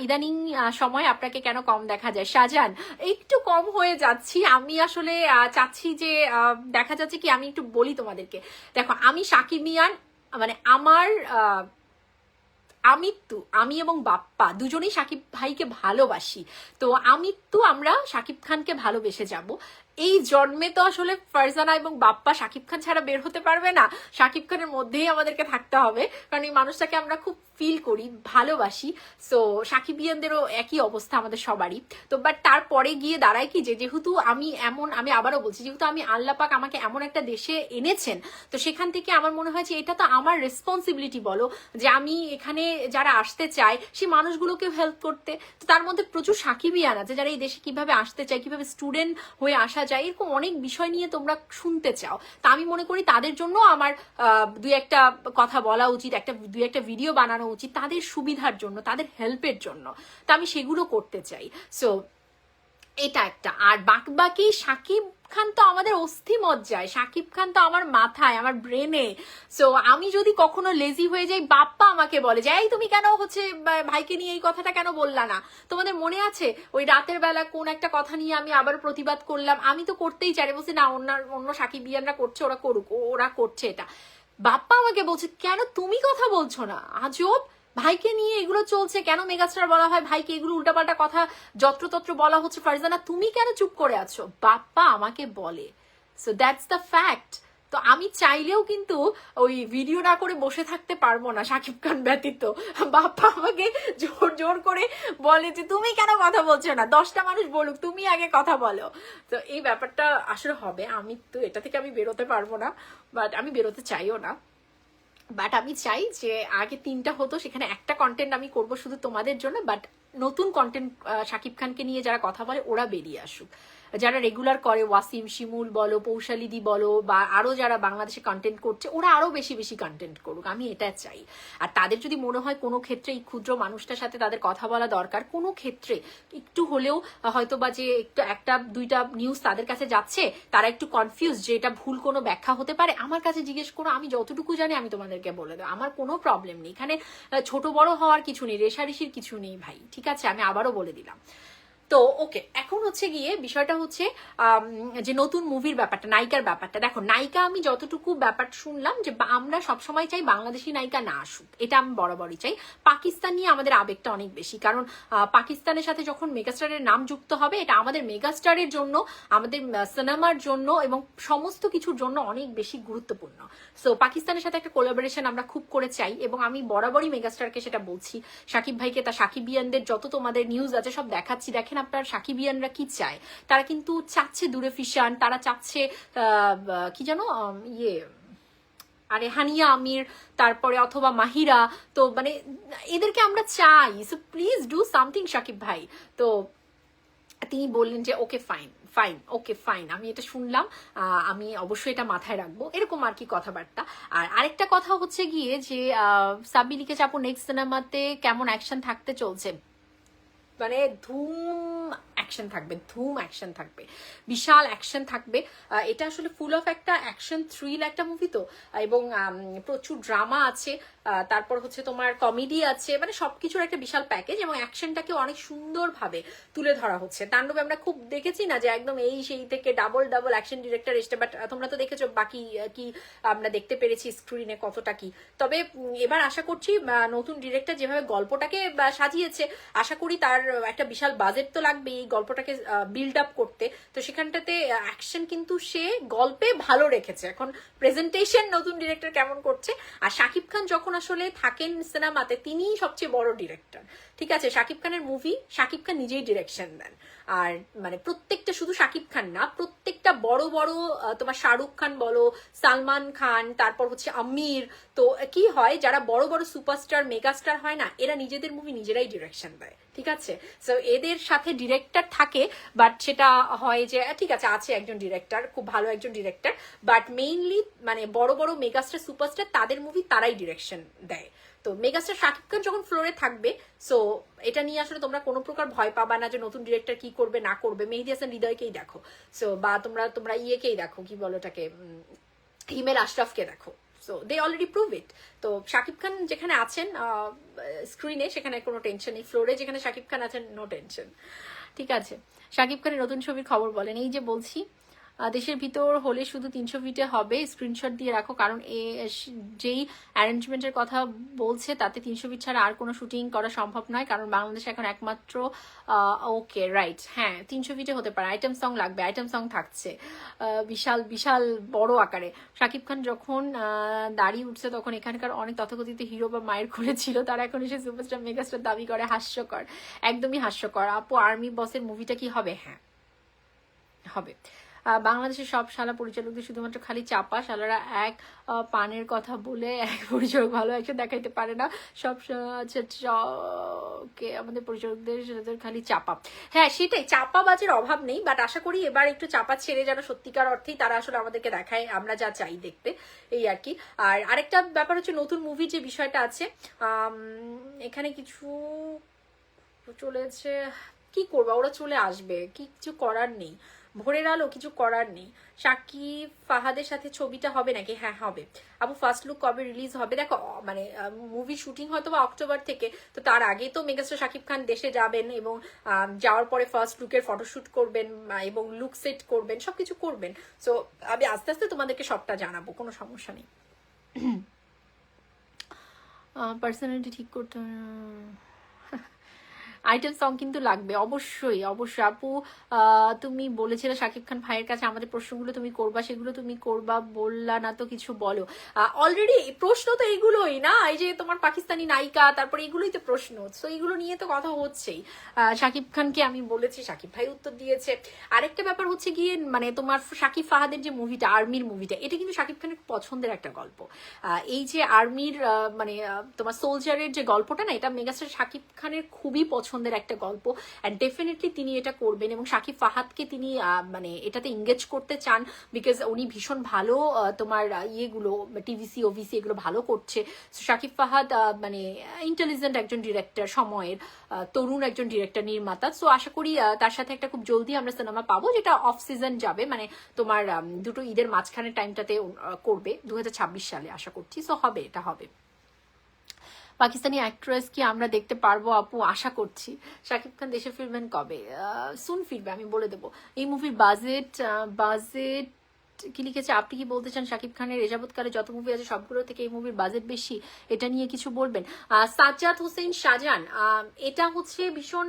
ইদানিং সময় আপনাকে কেন কম দেখা যায়? শাহজাহান, একটু কম হয়ে যাচ্ছি আমি আসলে, চাচ্ছি যে দেখা যাচ্ছে কি, আমি একটু বলি তোমাদেরকে। দেখো, আমি শাকিবিয়ান, মানে আমার আমি এবং বাপ্পা দুজনেই শাকিব ভাইকে ভালোবাসি। তো আমরা শাকিব খানকে ভালোবেসে যাব। এই জন্মে তো আসলে ফারজানা এবং বাপ্পা শাকিব খান ছাড়া বের হতে পারবে না, শাকিব খানের মধ্যেই আমাদেরকে থাকতে হবে, কারণ এই মানুষটাকে আমরা খুব ফিল করি, ভালোবাসি। সো সাকিবিয়ানদেরও একই অবস্থা আমাদের সবারই। তো বাট তারপরে গিয়ে দাঁড়ায় কি, যেহেতু আমি আবারও বলছি, যেহেতু আল্লাহ পাক আমাকে এমন একটা দেশে এনেছেন, তো সেখান থেকে আমার মনে হয় যে এটা তো আমার রেসপন্সিবিলিটি বলো, যে আমি এখানে যারা আসতে চায় সেই মানুষগুলোকেও হেল্প করতে। তো তার মধ্যে প্রচুর সাকিবিয়ান আছে যারা এই দেশে কিভাবে আসতে চায়, কিভাবে স্টুডেন্ট হয়ে আসা যায়, এরকম অনেক বিষয় নিয়ে তোমরা শুনতে চাও। তা আমি মনে করি তাদের জন্য আমার দুই একটা কথা বলা উচিত, দুই একটা ভিডিও বানানো উচিত, তাদের সুবিধার জন্য, তাদের হেল্পের জন্য। তা আমি সেগুলো করতে চাই। সো এটা একটা। আর বাকি শাকিব খান তো আমাদের অস্থি মজ্জায়, শাকিব খান তো আমার মাথায়, আমার ব্রেনে। সো আমি যদি কখনো লেজি হয়ে যাই, বাপ্পা আমাকে বলে যে এই তুমি কেন হচ্ছে ভাইকে নিয়ে এই কথাটা কেন বললা না? তোমাদের মনে আছে ওই রাতের বেলা কোন একটা কথা নিয়ে আমি আবার প্রতিবাদ করলাম, আমি তো করতেই চাই, বলছি না অন্য সাকিবিয়ানরা করছে, ওরা করুক, ওরা করছে এটা। বাপ্পা আমাকে বলছে কেন তুমি কথা বলছো না? আজব, ভাইকে নিয়ে এগুলো চলছে, কেন মেগাস্টার বলা হয় ভাইকে, এগুলো উল্টাপাল্টা কথা যত্রতত্র বলা হচ্ছে, ফারজানা তুমি কেন চুপ করে আছো? বাপ্পা আমাকে বলে। So that's the fact. তো আমি চাইলেও কিন্তু ওই ভিডিও না করে বসে থাকতে পারবো না শাকিব খান ব্যতীত। বাপ্পা আমাকে জোর জোর করে বলে যে তুমি কেন কথা বলছো না, 10টা মানুষ বলুক, তুমি আগে কথা বলো। তো এই ব্যাপারটা আসলে হবে, আমি তো এটা থেকে আমি বেরোতে পারবো না, বাট আমি বেরোতে চাইও না। বাট আমি চাই যে আগে 3টা হতো, সেখানে একটা কন্টেন্ট আমি করব শুধু তোমাদের জন্য, বাট নতুন কন্টেন্ট শাকিব খানকে নিয়ে যারা কথা বলে ওরা বেরিয়ে আসুক, যারা রেগুলার করে, ওয়াসিম, শিমুল বলো, পৌশালিদি বলো, বা আরো যারা বাংলাদেশে কন্টেন্ট করছে, ওরা আরো বেশি বেশি কন্টেন্ট করুক, আমি এটা চাই। আর তাদের যদি মনে হয় কোনো ক্ষেত্রে এই ক্ষুদ্র মানুষটার সাথে তাদের কথা বলা দরকার, কোনো ক্ষেত্রে একটু হলেও হয়তো বা যে একটু একটা দুইটা নিউজ তাদের কাছে যাচ্ছে, তারা একটু কনফিউজ যে এটা ভুল কোনো ব্যাখ্যা হতে পারে, আমার কাছে জিজ্ঞেস করো, আমি যতটুকু জানি আমি তোমাদেরকে বলে দেবো, আমার কোনো প্রবলেম নেই। এখানে ছোট বড় হওয়ার কিছু নেই, রেশারেশির কিছু নেই ভাই, ঠিক আছে? আমি আবারও বলে দিলাম। তো ওকে, এখন হচ্ছে গিয়ে বিষয়টা হচ্ছে যে নতুন মুভির ব্যাপারটা, নায়িকার ব্যাপারটা। দেখো নায়িকা আমি যতটুকু ব্যাপার শুনলাম যে আমরা সবসময় চাই বাংলাদেশি নায়িকা না আসুক, এটা আমি বরাবরই চাই। পাকিস্তান নিয়ে আমাদের আবেগটা অনেক বেশি, কারণ পাকিস্তানের সাথে যখন মেগাস্টারের নাম যুক্ত হবে এটা আমাদের মেগাস্টারের জন্য, আমাদের সিনেমার জন্য এবং সমস্ত কিছুর জন্য অনেক বেশি গুরুত্বপূর্ণ। সো পাকিস্তানের সাথে একটা কোলাবোরেশন আমরা খুব করে চাই, এবং আমি বরাবরই মেগাস্টারকে সেটা বলছি, সাকিব ভাইকে, তা সাকিবিয়ানদের যত তোমাদের নিউজ আছে সব দেখাচ্ছি। দেখেন আপনার সাকিবিয়ানরা কি চায়, তারা কিন্তু চাচ্ছে দূরে ফিশান, তারা চাচ্ছে কি জানো আরে হানিয়া আমির, তারপরে অথবা মাহিরা। তো মানে এদেরকে আমরা চাই, so please do something Sakib ভাই। তো তিনি বললেন যে okay fine fine, okay fine, আমি এটা শুনলাম, আমি অবশ্যই এটা মাথায় রাখবো, এরকম আর কি কথাবার্তা। আর আরেকটা কথা হচ্ছে গিয়ে যে সাব্বি লিখেছে আপু নেক্সট সিনেমাতে কেমন অ্যাকশন থাকতে চলছে, মানে ধুম অ্যাকশন থাকবে, ধুম অ্যাকশন থাকবে, বিশাল অ্যাকশন থাকবে। এটা আসলে ফুল অফ একটা অ্যাকশন থ্রিল একটা মুভি তো, এবং প্রচুর ড্রামা আছে, তারপর হচ্ছে তোমার কমেডি আছে, মানে সবকিছুর একটা বিশাল প্যাকেজ, এবং অ্যাকশনটাকে অনেক সুন্দরভাবে তুলে ধরা হচ্ছে। তাণ্ডবে আমরা খুব দেখেছি না যে একদম এই সেই থেকে ডাবল ডাবল অ্যাকশন ডিরেক্টর এসছে, বাট তোমরা তো দেখেছো বাকি কি আমরা দেখতে পেরেছি স্ক্রিনে কতটা কি। তবে এবার আশা করছি নতুন ডিরেক্টর যেভাবে গল্পটাকে সাজিয়েছে, আশা করি তার একটা বিশাল বাজেট তো লাগবে এই গল্পটাকে বিল্ড আপ করতে, তো সেখানটাতে অ্যাকশন কিন্তু সে গল্পে ভালো রেখেছে। এখন প্রেজেন্টেশন নতুন ডিরেক্টর কেমন করছে, আর শাকিব খান যখন আসলে থাকেন সিনেমাতে তিনিই সবচেয়ে বড় ডিরেক্টর, ঠিক আছে। শাকিব খানের মুভি শাকিব খান নিজেই ডিরেকশন দেন, আর মানে প্রত্যেকটা শুধু শাকিব খান না, প্রত্যেকটা বড় বড় তোমার শাহরুখ খান বলো, সালমান খান, তারপর হচ্ছে আমির, তো কি হয় যারা বড় বড় সুপারস্টার মেগাস্টার হয় না, এরা নিজেদের মুভি নিজেরাই ডিরেকশন দেয়, ঠিক আছে। সো এদের সাথে ডিরেক্টর থাকে, বাট সেটা হয় যে ঠিক আছে আছে একজন ডিরেক্টর, খুব ভালো একজন ডিরেক্টর, বাট মেইনলি মানে বড় বড় মেগাস্টার সুপারস্টার তাদের মুভি তারাই ডিরেকশন দেয়। তো মেগাস্টার শাকিব খান যখন ফ্লোরে থাকবে, সো এটা নিয়ে আসলে তোমরা কোনো প্রকার ভয় পাবা না যে নতুন ডিরেক্টর কি করবে না করবে। মেহেদী হাসান হৃদয়কেই দেখো, সো বা তোমরা ইয়েকেই দেখো, কি বলো ওটাকে, হিমেল আশরাফকে দেখো, so they already prove it. তো শাকিব খান যেখানে আছেন স্ক্রিনে সেখানে কোনো টেনশন নেই, ফ্লোরে যেখানে শাকিব খান আছেন নো টেনশন, ঠিক আছে। শাকিব খানের নতুন ছবির খবর বলেন। এই যে বলছি দেশের ভিতর হলে শুধু 300 ফিটে হবে, স্ক্রিনশট দিয়ে রাখো, কারণ যেই অ্যারেঞ্জমেন্টের কথা বলছে তাতে 300 ফিট ছাড়া আর কোনো শুটিং করা সম্ভব নয়, কারণ বাংলাদেশে এখন একমাত্র ওকে রাইট, হ্যাঁ 300 ফিটে হতে পারে। আইটেম সং লাগবে, আইটেম সং থাকছে বিশাল বিশাল বড় আকারে। শাকিব খান যখন দাঁড়িয়ে উঠছে তখন এখানকার অনেক তথাকথিত হিরো বা মায়ের খুলে ছিল, তারা এখন এসে সুপারস্টার মেগাস্টার দাবি করে, হাস্যকর, একদমই হাস্যকর। আপু আর্মি বসের মুভিটা কি হবে? হ্যাঁ হবে। বাংলাদেশের সব শালা পরিচালকদের শুধুমাত্র খালি চাপা, শালারা এক পানের কথা বলে এক পরিচালক ভালো একশো দেখাইতে পারে না, সব আমাদের পরিচালকদের খালি চাপা। হ্যাঁ সেটাই, চাপাবাজের অভাব নেই, বাট আশা করি এবার একটু চাপা ছেড়ে যেন সত্যিকার অর্থেই তারা আসলে আমাদেরকে দেখায় আমরা যা চাই দেখতে, এই আর কি। আর আরেকটা ব্যাপার হচ্ছে নতুন মুভির যে বিষয়টা আছে, এখানে কিছু চলেছে, কি করবা, ওরা চলে আসবে, কিছু করার নেই, ভোরের আলো, কিছু করার নেই। শাকিব ফাহাদের সাথে ছবিটা হবে নাকি? হ্যাঁ হবে। আপু ফার্স্ট লুক কবে রিলিজ হবে? দেখো মানে মুভি শুটিং হয়তো বা অক্টোবর থেকে, তো তার আগে তো মেগাস্টার শাকিব খান দেশে যাবেন, এবং যাওয়ার পরে ফার্স্ট লুকের ফটোশুট করবেন এবং লুক সেট করবেন, সবকিছু করবেন। সো আমি আস্তে আস্তে তোমাদেরকে সবটা জানাবো, কোনো সমস্যা নেই। পার্সোনালিটি ঠিক করতে আইটেম সং কিন্তু লাগবে অবশ্যই অবশ্যই। আপু তুমি বলেছিলে শাকিব খান ভাইয়ের কাছে আমাদের প্রশ্নগুলো তুমি করবা, সেগুলো তুমি করবা বললা না তো, কিছু বলো। অলরেডি প্রশ্ন তো এইগুলোই না, এই যে তোমার পাকিস্তানি নায়িকা, তারপরে এগুলোই তো প্রশ্ন, তো এইগুলো নিয়ে তো কথা হচ্ছেই। শাকিব খানকে আমি বলেছি, শাকিব ভাই উত্তর দিয়েছে। আরেকটা ব্যাপার হচ্ছে গিয়ে মানে তোমার শাকিব ফাহাদের যে মুভিটা, আর্মির মুভিটা, এটা কিন্তু শাকিব খানের পছন্দের একটা গল্প। এই যে আর্মির মানে তোমার সোলজারের যে গল্পটা না, এটা মেগাস্টার শাকিব খানের খুবই পছন্দের একটা গল্প, অ্যান্ড ডেফিনেটলি তিনি এটা করবেন, এবং শাকিব ফাহাদকে তিনি মানে এটাতে এঙ্গেজ করতে চান, বিকজ উনি ভীষণ ভালো তোমার ইয়েগুলো টিভিসি ওভিসি এগুলো ভালো করছে। শাকিব ফাহাদ মানে ইন্টেলিজেন্ট একজন ডিরেক্টর, সময়ের তরুণ একজন ডিরেক্টর নির্মাতা। সো আশা করি তার সাথে একটা খুব জলদি আমরা সিনেমা পাবো, যেটা অফ সিজন যাবে, মানে তোমার দুটো ঈদের মাঝখানে টাইমটাতে করবে 2026 সালে আশা করছি। সো হবে, এটা হবে। পাকিস্তানি অ্যাক্ট্রেস কি আমরা দেখতে পারবো আপু? আশা করছি। শাকিব খান দেশে ফিরবেন কবে? সুন ফিরবে, আমি বলে দেবো। এই মুভির বাজেট বাজেট কি লিখেছে, আপনি কি বলতে চান শাকিব খানের এযাবৎকালে যত মুভি আছে সবগুলো থেকে এই মুভির বাজেট বেশি? এটা নিয়ে কিছু বলবেন? সাজ্জাদ হোসেন শাহজাহান, এটা হচ্ছে ভীষণ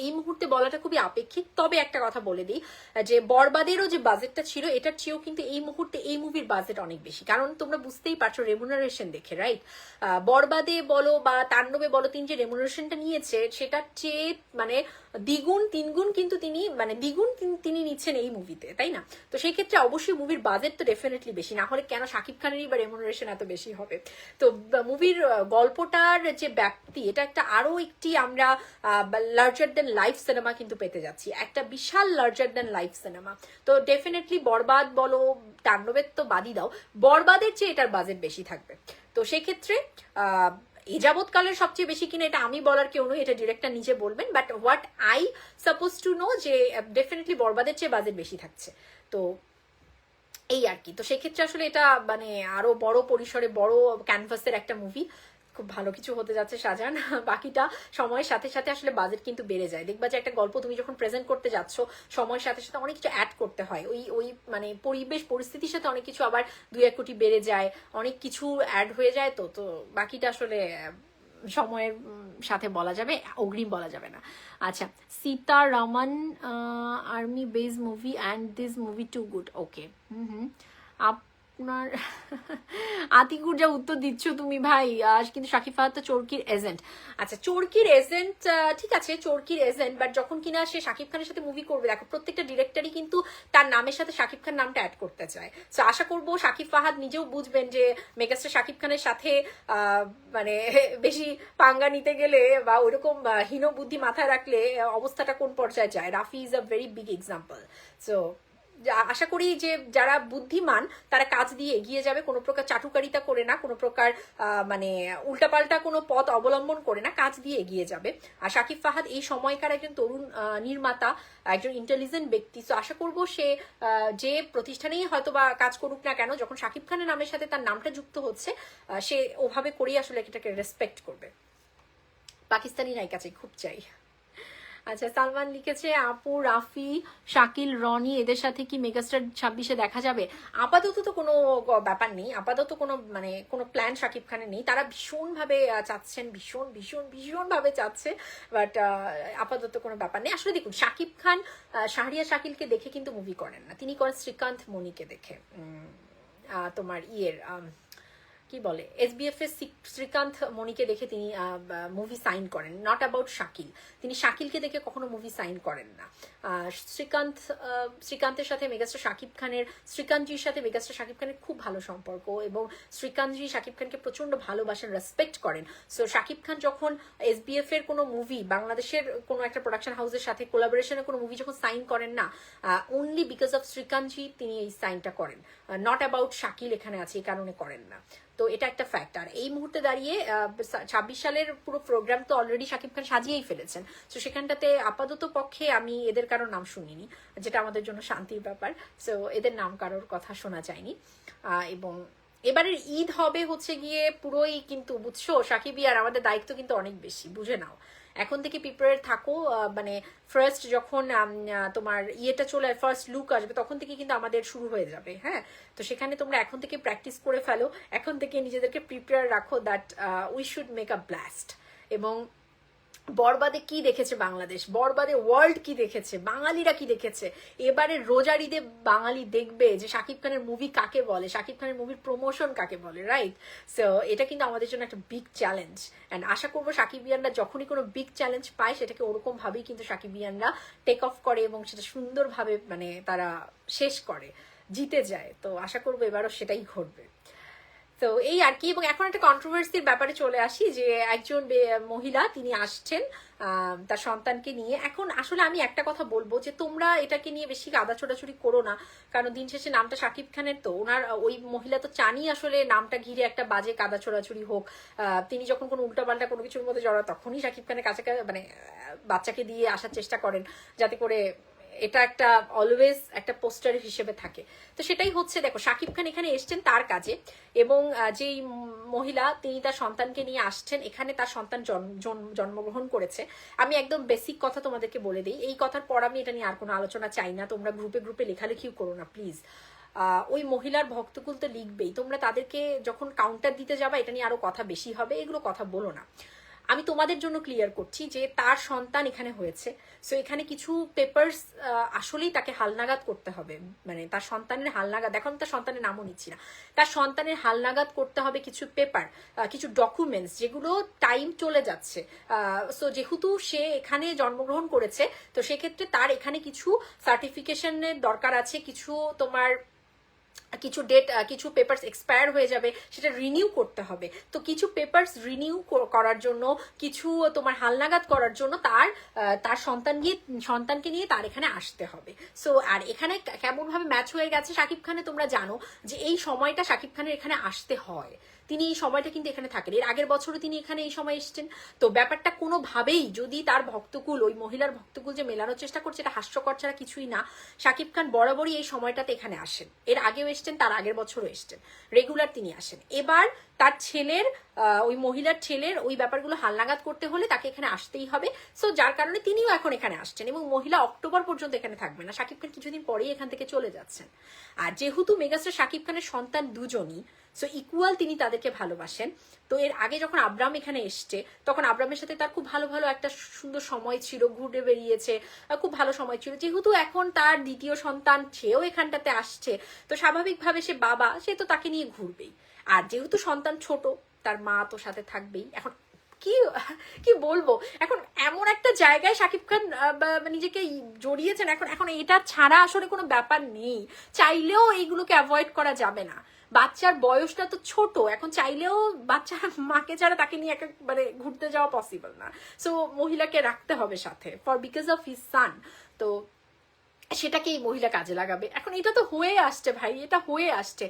এই মুহূর্তে বলাটা খুবই আপেক্ষিক। তবে একটা কথা বলে দিই যে বরবাদেরও যে বাজেটটা ছিল এটার চেয়েও কিন্তু এই মুহূর্তে এই মুভির বাজেট অনেক বেশি, কারণ তোমরা বুঝতেই পারছো রেমুনারেশন দেখে, রাইট? বরবাদে বলো বা তাণ্ডবে বলো, তিনি যে রেমুনারেশনটা নিয়েছে সেটার চেয়ে মানে দ্বিগুণ তিনগুণ কিন্তু তিনি মানে দ্বিগুণ তিনি নিচ্ছেন এই মুভিতে, তাই না? তো সেই ক্ষেত্রে অবশ্যই মুভির বাজেট তো ডেফিনেটলি বেশি, না হলে কেন শাকিব খানেরই বা রেমুনারেশন এত বেশি হবে? তো মুভির গল্পটার যে ব্যাপ্তি, এটা একটা আরো একটি আমরা লার্জার দেন লাইফ সিনেমা কিন্তু পেতে যাচ্ছি, একটা বিশাল লার্জার দেন লাইফ সিনেমা। তো ডেফিনেটলি বরবাদ বলো, তাণ্ডবের তো বাদই দাও, বরবাদের চেয়ে এটার বাজেট বেশি থাকবে। তো সেই ক্ষেত্রে এই যাবৎকালের সবচেয়ে বেশি কিনা এটা আমি বলার কেউ নই, এটা ডিরেক্টর নিজে বলবেন, but what I suppose to know যে ডেফিনেটলি বরবাদের চেয়ে বাজেট বেশি থাকছে। তো এই আর কি। তো সেক্ষেত্রে আসলে এটা মানে আরো বড় পরিসরে বড় ক্যানভাসের একটা মুভি, খুব ভালো কিছু হতে যাচ্ছে শাহজাহান। বাকিটা সময়ের সাথে সাথে আসলে বাজেট কিন্তু বেড়ে যায়। দেখবা যে একটা গল্প তুমি যখন প্রেজেন্ট করতে যাচ্ছ সময়ের সাথে সাথে অনেক কিছু অ্যাড করতে হয়, ওই মানে পরিবেশ পরিস্থিতির সাথে অনেক কিছু আবার 2-1 কোটি বেড়ে যায়, অনেক কিছু অ্যাড হয়ে যায়। তো তো বাকিটা আসলে সময়ের সাথে বলা যাবে, অগ্রিম বলা যাবে না। আচ্ছা, Sita Raman army base movie and this movie too good. Okay, আপনার আতিকুর যা উত্তর দিচ্ছ তুমি ভাই, কিন্তু শাকিব ফাহাদ তো চরকির এজেন্ট। আচ্ছা, চরকির এজেন্ট ঠিক আছে, চরকির এজেন্ট, বাট যখন কিনা সে শাকিব খানের সাথে মুভি করবে, দেখো প্রত্যেকটা ডিরেক্টরই কিন্তু তার নামের সাথে শাকিব খান নামটা অ্যাড করতে চায়। তো আশা করবো শাকিব ফাহাদ নিজেও বুঝবেন যে মেগাস্টার শাকিব খানের সাথে মানে বেশি পাঙ্গা নিতে গেলে বা ওইরকম হীন বুদ্ধি মাথায় রাখলে অবস্থাটা কোন পর্যায়ে যায়। Rafi is a very big example. So আশা করি যে যারা বুদ্ধিমান তারা কাজ দিয়ে এগিয়ে যাবে, কোনো প্রকার চাটুকারিতা করে না, কোনো প্রকার মানে উল্টাপাল্টা কোনো পথ অবলম্বন করে না, কাজ দিয়ে এগিয়ে যাবে। আর শাকিব ফাহাদ এই সময়কার একজন তরুণ নির্মাতা, একজন ইন্টেলিজেন্ট ব্যক্তি। তো আশা করবো সে যে প্রতিষ্ঠানেই হয়তো বা কাজ করুক না কেন, যখন শাকিব খানের নামের সাথে তার নামটা যুক্ত হচ্ছে সে ওভাবে করেই আসলে এটাকে রেসপেক্ট করবে। পাকিস্তানি নায়িকা চাই, খুব চাই। আচ্ছা, সালমান লিখেছে আপু রাফি শাকিল রনি এদের সাথে কি মেগাস্টার 26-এ দেখা যাবে? আপাতত তো কোনো ব্যাপার নেই, আপাতত কোনো মানে কোনো প্ল্যান শাকিব খানের নেই। তারা ভীষণভাবে চাচ্ছেন, ভীষণ ভীষণ ভীষণভাবে চাচ্ছে, বাট আপাতত কোনো ব্যাপার নেই। আসলে দেখুন, শাকিব খান শাহরিয়া শাকিলকে দেখে কিন্তু মুভি করেন না, তিনি করেন শ্রীকান্ত মনিকে দেখে। তোমার কি বলে SBF এর শ্রীকান্ত মনিকে দেখে তিনি মুভি সাইন করেন, নট অ্যাবাউট শাকিল। তিনি শাকিলকে দেখে কখনো মুভি সাইন করেন না। শ্রীকান্তের সাথে মেগাস্টার শাকিব খানের, শ্রীকান্তজির সাথে মেগাস্টার শাকিব খানের খুব ভালো সম্পর্ক, এবং শ্রীকান্তজি শাকিব খানকে প্রচন্ড ভালোবাসেন, রেসপেক্ট করেন। সো শাকিব খান যখন SBF এর কোনো মুভি, বাংলাদেশের কোনো একটা প্রোডাকশন হাউসের সাথে কোলাবোরেশনের কোনো মুভি যখন সাইন করেন না, অনলি বিকজ অফ শ্রীকান্তজি তিনি এই সাইনটা করেন, নট অ্যাবাউট শাকিল এখানে আছে এই কারণে করেন না। তো এটা একটা ফ্যাক্ট। আর এই মুহূর্তে দাঁড়িয়ে 26 সালের পুরো প্রোগ্রাম তো অলরেডি শাকিব খান সাজিয়েই ফেলেছেন। তো সেখানটাতে আপাতত পক্ষে আমি এদের কারোর নাম শুনিনি, যেটা আমাদের জন্য শান্তির ব্যাপার। সো এদের নাম কারোর কথা শোনা যায়নি। এবং এবারের ঈদ হবে হচ্ছে গিয়ে পুরোই কিন্তু বুঝছো সাকিবিয়ার, আমাদের দায়িত্ব কিন্তু অনেক বেশি, বুঝে নাও। এখন থেকে প্রিপেয়ার থাকো, মানে ফার্স্ট যখন তোমার ইয়েটা চলে, ফার্স্ট লুক আসবে, তখন থেকে কিন্তু আমাদের শুরু হয়ে যাবে। হ্যাঁ, তো সেখানে তোমরা এখন থেকে প্র্যাকটিস করে ফেলো, এখন থেকে নিজেদেরকে প্রিপেয়ার রাখো that we should make a blast. এবং বরবাদে কি দেখেছে বাংলাদেশ, বরবাদে ওয়ার্ল্ড কি দেখেছে, বাঙালিরা কি দেখেছে, এবারে রোজার ঈদে বাঙালি দেখবে যে শাকিব খানের মুভি কাকে বলে, শাকিব খানের মুভির প্রমোশন কাকে বলে, রাইট? সো এটা কিন্তু আমাদের জন্য একটা বিগ চ্যালেঞ্জ। অ্যান্ড আশা করবো সাকিবিয়ানরা যখনই কোনো বিগ চ্যালেঞ্জ পায় সেটাকে ওরকম ভাবেই কিন্তু সাকিবিয়ানরা টেক অফ করে এবং সেটা সুন্দরভাবে মানে তারা শেষ করে, জিতে যায়। তো আশা করবো এবারও সেটাই ঘটবে। তো এই আর কি। এবং এখন একটা কন্ট্রোভার্সির ব্যাপারে চলে আসি, যে একজন মহিলা তিনি আসছেন তার সন্তানকে নিয়ে। এখন আসলে আমি একটা কথা বলবো যে তোমরা এটাকে নিয়ে বেশি কাদা ছোটাছুটি করো না, কারণ দিন শেষে নামটা শাকিব খানের, তো ওনার ওই মহিলা তো চানই আসলে নামটা ঘিরে একটা বাজে কাদা ছোড়াছুড়ি হোক। তিনি যখন কোনো উল্টাপাল্টা কোনো কিছুর মধ্যে জড়ান তখনই শাকিব খানের কাছে মানে বাচ্চাকে দিয়ে আসার চেষ্টা করেন, যাতে করে এটা একটা অলওয়েজ একটা পোস্টার হিসেবে থাকে। তো সেটাই হচ্ছে, দেখো শাকিব খান এখানে এসছেন তার কাজে, এবং যেই মহিলা তিনি তার সন্তানকে নিয়ে আসছেন এখানে, তার সন্তান জন্মগ্রহণ করেছে। আমি একদম বেসিক কথা তোমাদেরকে বলে দিই, এই কথার পর আমি এটা নিয়ে আর কোনো আলোচনা চাই না, তোমরা গ্রুপে গ্রুপে লেখালেখিও করো না প্লিজ। ওই মহিলার ভক্তকুল তো লিখবেই, তোমরা তাদেরকে যখন কাউন্টার দিতে যাবা এটা নিয়ে আরো কথা বেশি হবে, এগুলো কথা বলো না। আমি তোমাদের জন্য ক্লিয়ার করছি যে তার সন্তান এখানে হয়েছে, সো এখানে কিছু পেপারস আসলেই তাকে হালনাগাদ করতে হবে, মানে তার সন্তানের হালনাগাদ, এখন তার সন্তানের নামও নিচ্ছি না, তার সন্তানের হালনাগাদ করতে হবে কিছু পেপার, কিছু ডকুমেন্টস যেগুলো টাইম চলে যাচ্ছে। সো যেহেতু সে এখানে জন্মগ্রহণ করেছে, তো সেক্ষেত্রে তার এখানে কিছু সার্টিফিকেশনের দরকার আছে, কিছু তোমার কিছু ডেট, কিছু পেপারস এক্সপায়ার হয়ে যাবে, সেটা রিনিউ করতে হবে। তো কিছু পেপারস রিনিউ করার জন্য, কিছু তোমার হালনাগাদ করার জন্য তার সন্তানকে নিয়ে তার এখানে আসতে হবে। সো আর এখানে কেমন ভাবে ম্যাচ হয়ে গেছে শাকিব খানে, তোমরা জানো যে এই সময়টা শাকিব খানের এখানে আসতে হয়, তিনি এই সময়টা কিন্তু এখানে থাকেন, এর আগের বছরও তিনি এখানে এই সময় এসছেন। তো ব্যাপারটা কোনোভাবেই যদি তার ভক্তকুল, ওই মহিলার ভক্তকুল যে মেলানোর চেষ্টা করছে, এটা হাস্যকর ছাড়া কিছুই না। শাকিব খান বরাবরই এই সময়টাতে এখানে আসেন, এর আগেও এসছেন, তার আগের বছরও এসছেন, রেগুলার তিনি আসেন। এবার তার ছেলের, ওই মহিলার ছেলের ওই ব্যাপারগুলো হালনাগাদ করতে হলে তাকে এখানে আসতেই হবে। সো যার কারণে তিনিও এখন এখানে আসছেন, এবং মহিলা অক্টোবর পর্যন্ত এখানে থাকবে না, শাকিব খান কিছুদিন পরেই এখান থেকে চলে যাচ্ছেন। আর যেহেতু মেগাস্টার শাকিব খানের সন্তান দুজনই, সো ইকুয়াল তিনি তাদেরকে ভালোবাসেন। তো এর আগে যখন আব্রাম এখানে এসছে, তখন আব্রামের সাথে তার খুব ভালো ভালো একটা সুন্দর সময় ছিল, ঘুরে বেরিয়েছে, খুব ভালো সময় ছিল। যেহেতু এখন তার দ্বিতীয় সন্তান, সেও এখানটাতে আসছে, তো স্বাভাবিকভাবে সে বাবা, সে তো তাকে নিয়ে ঘুরবেই। আর যেহেতু সন্তান ছোট, তার মা তো সাথে থাকবেই। এখন কি কি বলবো, এখন এমন একটা জায়গায় শাকিব খান নিজেকে জড়িয়েছেন, এখন এটা ছাড়া আসলে কোনো ব্যাপার নেই, চাইলেও এইগুলোকে অ্যাভয়েড করা যাবে না। বাচ্চার বয়সটা তো ছোট, এখন চাইলেও বাচ্চার মাকে ছাড়া তাকে নিয়ে মানে ঘুরতে যাওয়া পসিবল না। সো মহিলাকে রাখতে হবে সাথে, for because of his son. তো সেটাকে এই মহিলা কাজে লাগাবে। এখন এটা তো হয়ে আসছে ভাই, এটা হয়ে আসছে,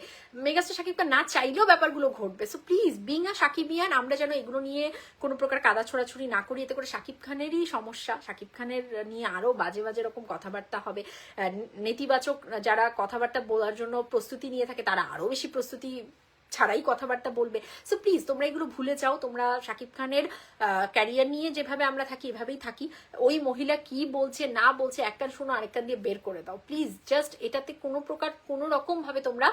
মেগাস্টার শাকিব খান না চাইলেও ব্যাপারগুলো ঘটবে। সো প্লিজ বিং আ সাকিবিয়ান, আমরা যেন এগুলো নিয়ে কোনো প্রকার কাদা ছোড়াছুড়ি না করি, এতে করে শাকিব খানেরই সমস্যা, শাকিব খানের নিয়ে আরো বাজে বাজে রকম কথাবার্তা হবে। নেতিবাচক যারা কথাবার্তা বলার জন্য প্রস্তুতি নিয়ে থাকে, তারা আরো বেশি প্রস্তুতি ছাড়াই কথাবার্তা বলবে। সো প্লিজ তোমরা এগুলো ভুলে যাও, তোমরা শাকিব খানের ক্যারিয়ার নিয়ে যেভাবে আমরা থাকি এভাবেই থাকি। ওই মহিলা কি বলছে না বলছে, এক কান শোনো আরেক কান দিয়ে বের করে দাও প্লিজ। জাস্ট এটাতে কোনো প্রকার কোনো রকম ভাবে তোমরা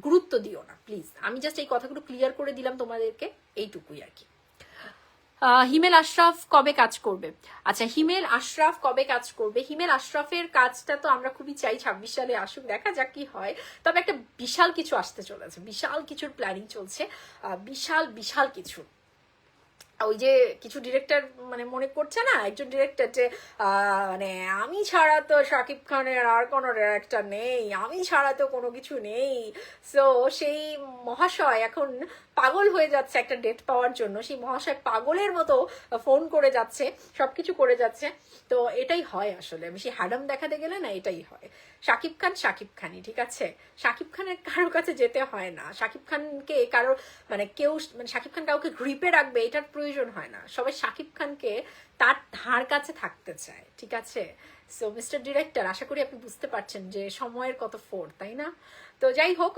গুরুত্ব দিও না প্লিজ। আমি জাস্ট এই কথাগুলো ক্লিয়ার করে দিলাম তোমাদেরকে, এইটুকুই আর কি। হিমেল আশরাফ কবে কাজ করবে? আচ্ছা, হিমেল আশরাফ কবে কাজ করবে? হিমেল আশরাফের কাজটা তো আমরা খুবই চাই 26 সালে আসুক, দেখা যাক কি হয়। তবে একটা বিশাল কিছু আসতে চলেছে, বিশাল কিছুর প্ল্যানিং চলছে, বিশাল বিশাল কিছু। ওই যে কিছু ডিরেক্টর মানে মনে করছে না, একজন ডিরেক্টর যে মানে আমি ছাড়া তো শাকিব খানের আর কোনো ডিরেক্টর নেই, আমি ছাড়া তো কোনো কিছু নেই। সো সেই মহাশয় এখন পাগল হয়ে যাচ্ছে একটা ডেট পাওয়ার জন্য, সেই মহাশয় পাগলের মতো ফোন করে যাচ্ছে, সবকিছু করে যাচ্ছে। তো এটাই হয় আসলে, বেশি হ্যাডাম দেখাতে গেলে না এটাই হয়। শাকিব খান শাকিব খানই, ঠিক আছে, শাকিব খানের কারোর কাছে যেতে হয় না, শাকিব খানকে কারো মানে কেউ মানে শাকিব খান কাউকে গ্রিপে রাখবে এটার প্রয়োজন হয় না, সবাই শাকিব খানকে তার ধার কাছে থাকতে চায়, ঠিক আছে। সো মিস্টার ডিরেক্টর, আশা করি আপনি বুঝতে পারছেন যে সময়ের কত ফোর, তাই না? তো যাই হোক,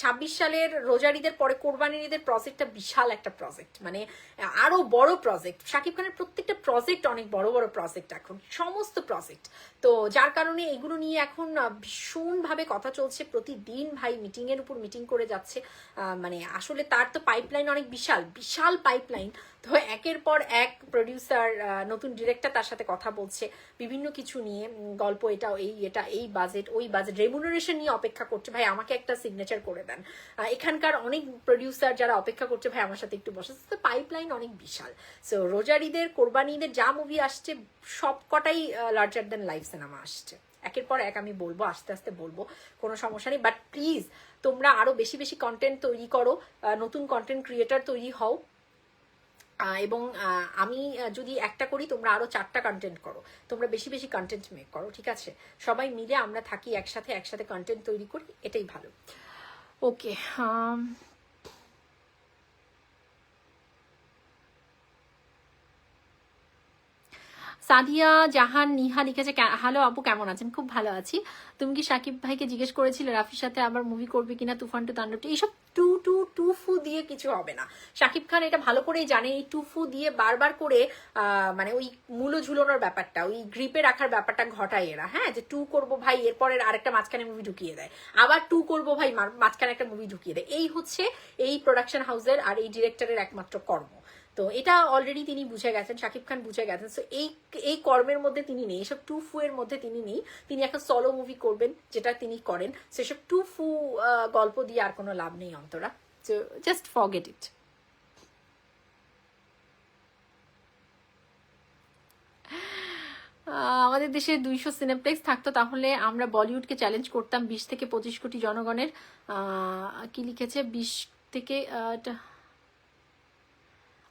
26 সালের রোজার ঈদের পরে কোরবানির ঈদের প্রজেক্টটা বিশাল একটা প্রজেক্ট, মানে আরো বড় প্রজেক্ট। শাকিব খানের প্রত্যেকটা প্রজেক্ট অনেক বড় বড় প্রজেক্ট, এখন সমস্ত প্রজেক্ট। তো যার কারণে এগুলো নিয়ে এখন ভীষণভাবে কথা চলছে, প্রতিদিন ভাই মিটিং এর উপর মিটিং করে যাচ্ছে। মানে আসলে তার তো পাইপলাইন অনেক বিশাল বিশাল পাইপলাইন। তো একের পর এক প্রডিউসার, নতুন ডিরেক্টর তার সাথে কথা বলছে বিভিন্ন কিছু নিয়ে, গল্প এটা এই বাজেট ওই বাজেট, রেমুনারেশন নিয়ে অপেক্ষা করছে, ভাই আমাকে একটা সিগনেচার করে দেন। এখানকার অনেক প্রডিউসার যারা অপেক্ষা করছে, ভাই আমার সাথে একটু বসে। পাইপলাইন অনেক বিশাল। সো রোজার ঈদের, কোরবানি ঈদের যা মুভি আসছে সব কটাই লার্জার দ্যান লাইফ সিনেমা আসছে, একের পর এক। আমি বলবো আস্তে আস্তে বলবো, কোনো সমস্যা নেই। বাট প্লিজ তোমরা আরো বেশি বেশি কন্টেন্ট তৈরি করো, নতুন কন্টেন্ট ক্রিয়েটার তৈরি হও, এবং আমি যদি একটা করি তোমরা আরো 4টা কন্টেন্ট করো, তোমরা বেশি বেশি কন্টেন্ট মেক করো, ঠিক আছে। সবাই মিলে আমরা থাকি একসাথে, একসাথে কন্টেন্ট তৈরি করি, এটাই ভালো। ওকে, সাদিয়া জাহান নিহা লিখেছে, হ্যালো আপু কেমন আছেন? খুব ভালো আছি। তুমি কি সাকিব ভাইকে জিজ্ঞেস করেছিলে রাফির সাথে আবার মুভি করবে কিনা তুফান টু তাণ্ডব? এইসব টু ফু দিয়ে কিছু হবে না। শাকিব খান এটা ভালো করেই জানে, এই টুফু দিয়ে বারবার করে মানে ওই মূল্য ঝুলানোর ব্যাপারটা, ওই গ্রিপে রাখার ব্যাপারটা ঘটায় এরা। হ্যাঁ, যে টু করবো ভাই, এরপরের আরেকটা মাঝখানে মুভি ঢুকিয়ে দেয়, আবার টু করবো ভাই, মাঝখানে একটা মুভি ঢুকিয়ে দেয়। এই হচ্ছে এই প্রোডাকশন হাউসের আর এই ডিরেক্টরের একমাত্র কর্ম। তো এটা অলরেডি তিনি বুঝে গেছেন, শাকিব খান বুঝে গেছেন। সো এই কর্মের মধ্যে তিনি নেই, এসব টু ফু এর মধ্যে তিনি নেই। তিনি একটা সলো মুভি করবেন, যেটা তিনি করেন। সেসব টু ফু গল্প দিয়ে আর কোনো লাভ নেই Antara. So just forget it. আমাদের দেশে 200 সিনেপ্লেক্স থাকতো, তাহলে আমরা বলিউডকে চ্যালেঞ্জ করতাম 20 থেকে 25 কোটি জনগণের। কি লিখেছে 20 থেকে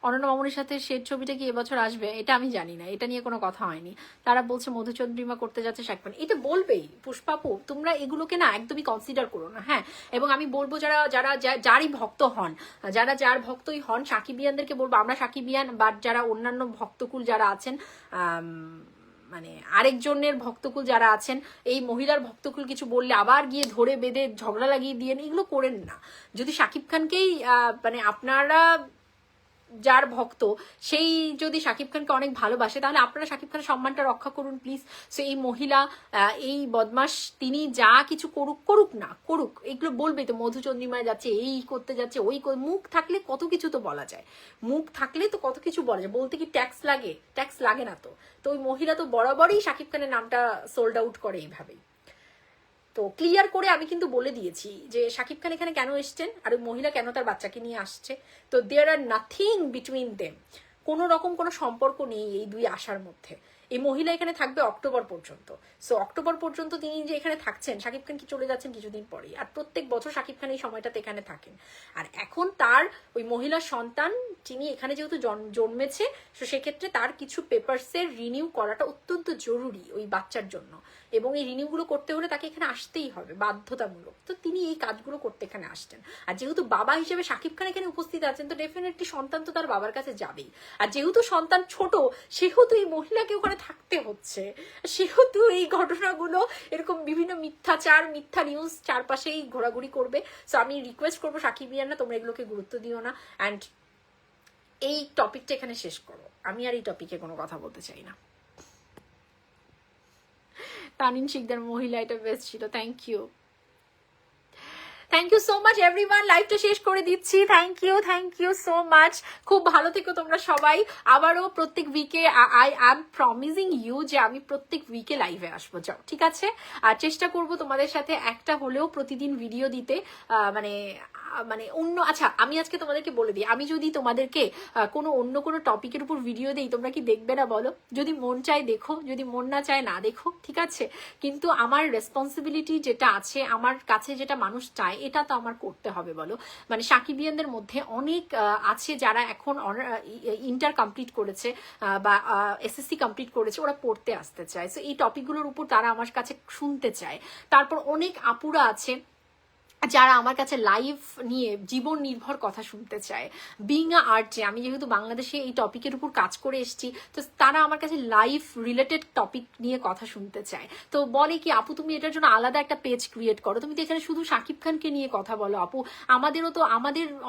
অনন্য মামুনির সাথে শেড ছবিটা কি এবছর আসবে? এটা আমি জানি না, এটা নিয়ে কোনো কথা হয়নি। তারা বলছে মধুচন্দ্রিমা করতে যাচ্ছে শাকিব খান, এটা বলবেই পুষ্পাপু, তোমরা এগুলোকে না একদমই কনসিডার করো না। হ্যাঁ, এবং আমি বলবো যারই ভক্ত হন, যার ভক্তই হন, সাকিবিয়ানদেরকে বলবো, আমরা সাকিবিয়ান বা যারা অন্যান্য ভক্তকুল যারা আছেন, মানে আরেকজনের ভক্তকুল যারা আছেন, এই মহিলার ভক্তকুল কিছু বললে আবার গিয়ে ধরে বেঁধে ঝগড়া লাগিয়ে দিয়ে এগুলো করেন না। যদি শাকিব খানকেই মানে আপনারা যার ভক্ত সেই যদি শাকিব খানকে অনেক ভালোবাসে, তাহলে আপনারা শাকিব খানের সম্মানটা রক্ষা করুন প্লিজ। সো এই মহিলা, এই বদমাস, তিনি যা কিছু করুক না করুক, এগুলো বলবে তো মধুচন্দ্রিমায় যাচ্ছে, এই করতে যাচ্ছে, ওই মুখ থাকলে কত কিছু তো বলা যায়, মুখ থাকলে তো কত কিছু বলা যায়। বলতে কি ট্যাক্স লাগে? ট্যাক্স লাগে না তো। তো ওই মহিলা তো বরাবরই শাকিব খানের নামটা সোল্ড আউট করে এইভাবেই। তো ক্লিয়ার করে আমি কিন্তু বলে দিয়েছি যে শাকিব খান এখানে কেন এসছেন আর ওই মহিলা কেন তার বাচ্চাকে নিয়ে আসছে। তো দেয়ার আর নাথিং বিটুইন দেম, কোনো রকম কোনো সম্পর্ক নেই এই দুই আশার মধ্যে। এই মহিলা এখানে থাকবে অক্টোবর পর্যন্ত। সো অক্টোবর পর্যন্ত তিনি যে এখানে থাকছেন, শাকিব খান কি চলে যাচ্ছেন কিছুদিন পরেই, আর প্রত্যেক বছর শাকিব খান এই সময়টাতে এখানে থাকেন। আর এখন তার ওই মহিলার সন্তান যিনি এখানে যেহেতু জন্মেছে, সো সেক্ষেত্রে তার কিছু পেপারসের রিনিউ করাটা অত্যন্ত জরুরি ওই বাচ্চার জন্য, এবং এই রিনিউগুলো করতে হলে তাকে এখানে আসতেই হবে বাধ্যতামূলক। তো তিনি এই কাজগুলো করতে এখানে আসতেন। আর যেহেতু বাবা হিসেবে শাকিব খান এখানে উপস্থিত আছেন, তো ডেফিনেটলি সন্তান তো তার বাবার কাছে যাবেই। আর যেহেতু সন্তান ছোট, সেহেতু এই মহিলাকে ওখানে থাকতে হচ্ছে, সেহেতু এই ঘটনাগুলো এরকম বিভিন্ন মিথ্যাচার, মিথ্যা নিউজ চারপাশেই ঘোরাঘুরি করবে। সো আমি রিকোয়েস্ট করবো সাকিবিয়ানরা, তোমরা এগুলোকে গুরুত্ব দিও না, অ্যান্ড এই টপিকটা এখানে শেষ করো। আমি আর এই টপিকে কোনো কথা বলতে চাই না। তানিন শিকদার মহিলা, এটা বেস্ট ছিল। Thank you so much everyone. লাইভটা শেষ করে দিচ্ছি। Thank you so much. খুব ভালো থেকো তোমরা সবাই। আবারও প্রত্যেক উইকে আই অ্যাম প্রমিজিং ইউ যে আমি প্রত্যেক উইকে লাইভে আসবো, যাও ঠিক আছে। আর চেষ্টা করব তোমাদের সাথে একটা হলেও প্রতিদিন ভিডিও দিতে। মানে মানে অন্য, আচ্ছা আমি আজকে তোমাদেরকে বলে দিই, আমি যদি তোমাদেরকে অন্য কোনো টপিকের উপর ভিডিও দিই, তোমরা কি দেখবে না বলো? যদি মন চায় দেখো, যদি মন না চায় না দেখো, ঠিক আছে। কিন্তু আমার রেসপন্সিবিলিটি যেটা আছে, আমার কাছে যেটা মানুষ চায়, এটা তো আমার করতে হবে বলো। মানে সাকিবিয়ানদের মধ্যে অনেক আছে যারা এখন ইন্টার কমপ্লিট করেছে বা এসএসসি কমপ্লিট করেছে, ওরা পড়তে আসতে চায়। সো এই টপিকগুলোর উপর তারা আমার কাছে শুনতে চায়। তারপর অনেক আপুরা আছে যারা আমার কাছে লাইভ নিয়ে জীবন নির্ভর কথা শুনতে চায়। বিং আ আর্ট, যে আমি যেহেতু বাংলাদেশে এই টপিকের উপর কাজ করে এসেছি, তো তারা আমার কাছে লাইফ রিলেটেড টপিক নিয়ে কথা শুনতে চায়। তো বলে কি, আপু তুমি এটার জন্য আলাদা একটা পেজ ক্রিয়েট করো, তুমি তো এখানে শুধু শাকিব খানকে নিয়ে কথা বলো আপু, আমাদের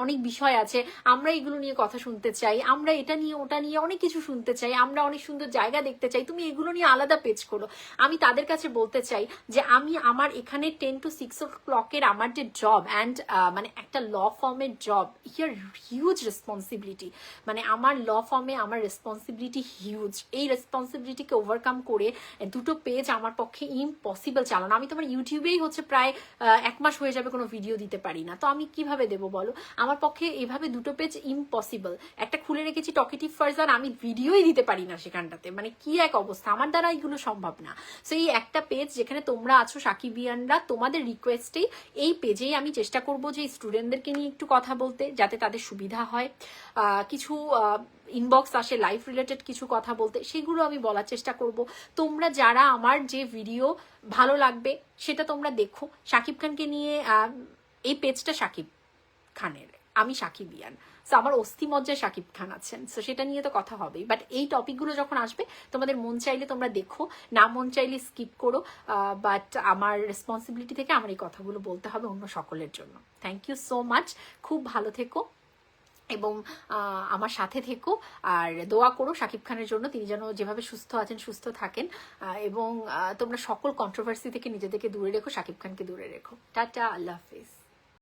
অনেক বিষয় আছে, আমরা এগুলো নিয়ে কথা শুনতে চাই, আমরা এটা নিয়ে ওটা নিয়ে অনেক কিছু শুনতে চাই, আমরা অনেক সুন্দর জায়গা দেখতে চাই, তুমি এগুলো নিয়ে আলাদা পেজ করো। আমি তাদের কাছে বলতে চাই যে আমি আমার এখানে 10 to 6 o'clock আমার যে জব, অ্যান্ড মানে একটা ল ফর্মের জব, হিয়ার হিউজ রেসপন্সিবিলিটি। মানে আমার ল ফর্মে আমার রেসপন্সিবিলিটি হিউজ। এই রেসপন্সিবিলিটিকে ওভারকাম করে দুটো পেজ আমার পক্ষে ইম্পসিবল চালানো। আমি তোমার ইউটিউবেই হচ্ছে প্রায় 1 মাস হয়ে যাবে কোনো ভিডিও দিতে পারি না, তো আমি কিভাবে দেবো বলো? আমার পক্ষে এভাবে দুটো পেজ ইম্পসিবল। একটা খুলে রেখেছি টকেটিভ ফারজান, আমি ভিডিওই দিতে পারি না সেখানটাতে, মানে কি এক অবস্থা, আমার দ্বারা এগুলো সম্ভব না। সো এই একটা পেজ যেখানে তোমরা আছো সাকিবিয়ানরা, তোমাদের রিকোয়েস্টেই এই পেজেই আমি চেষ্টা করবো যে স্টুডেন্টদেরকে নিয়ে একটু কথা বলতে, যাতে তাদের সুবিধা হয়। কিছু ইনবক্স আসে লাইফ রিলেটেড কিছু কথা বলতে, সেগুলো আমি বলার চেষ্টা করব। তোমরা যারা আমার যে ভিডিও ভালো লাগবে সেটা তোমরা দেখো। শাকিব খানকে নিয়ে এই পেজটা শাকিব খানের, আমি সাকিবিয়ান, সো আমার অস্থিমজ্জায় শাকিব খান আছেন, সো সেটা নিয়ে তো কথা হবেই। বাট এই টপিকগুলো যখন আসবে তোমাদের মন চাইলে তোমরা দেখো, না মন চাইলে স্কিপ করো, বাট আমার রেসপন্সিবিলিটি থেকে আমার এই কথাগুলো বলতে হবে অন্য সকলের জন্য। থ্যাংক ইউ সো মাচ, খুব ভালো থেকো এবং আমার সাথে থেকো, আর দোয়া করো শাকিব খানের জন্য, তিনি যেন যেভাবে সুস্থ আছেন সুস্থ থাকেন, এবং তোমরা সকল কন্ট্রোভার্সি থেকে নিজেদেরকে দূরে রেখো, শাকিব খানকে দূরে রেখো। টাটা, আল্লাহ হাফিজ।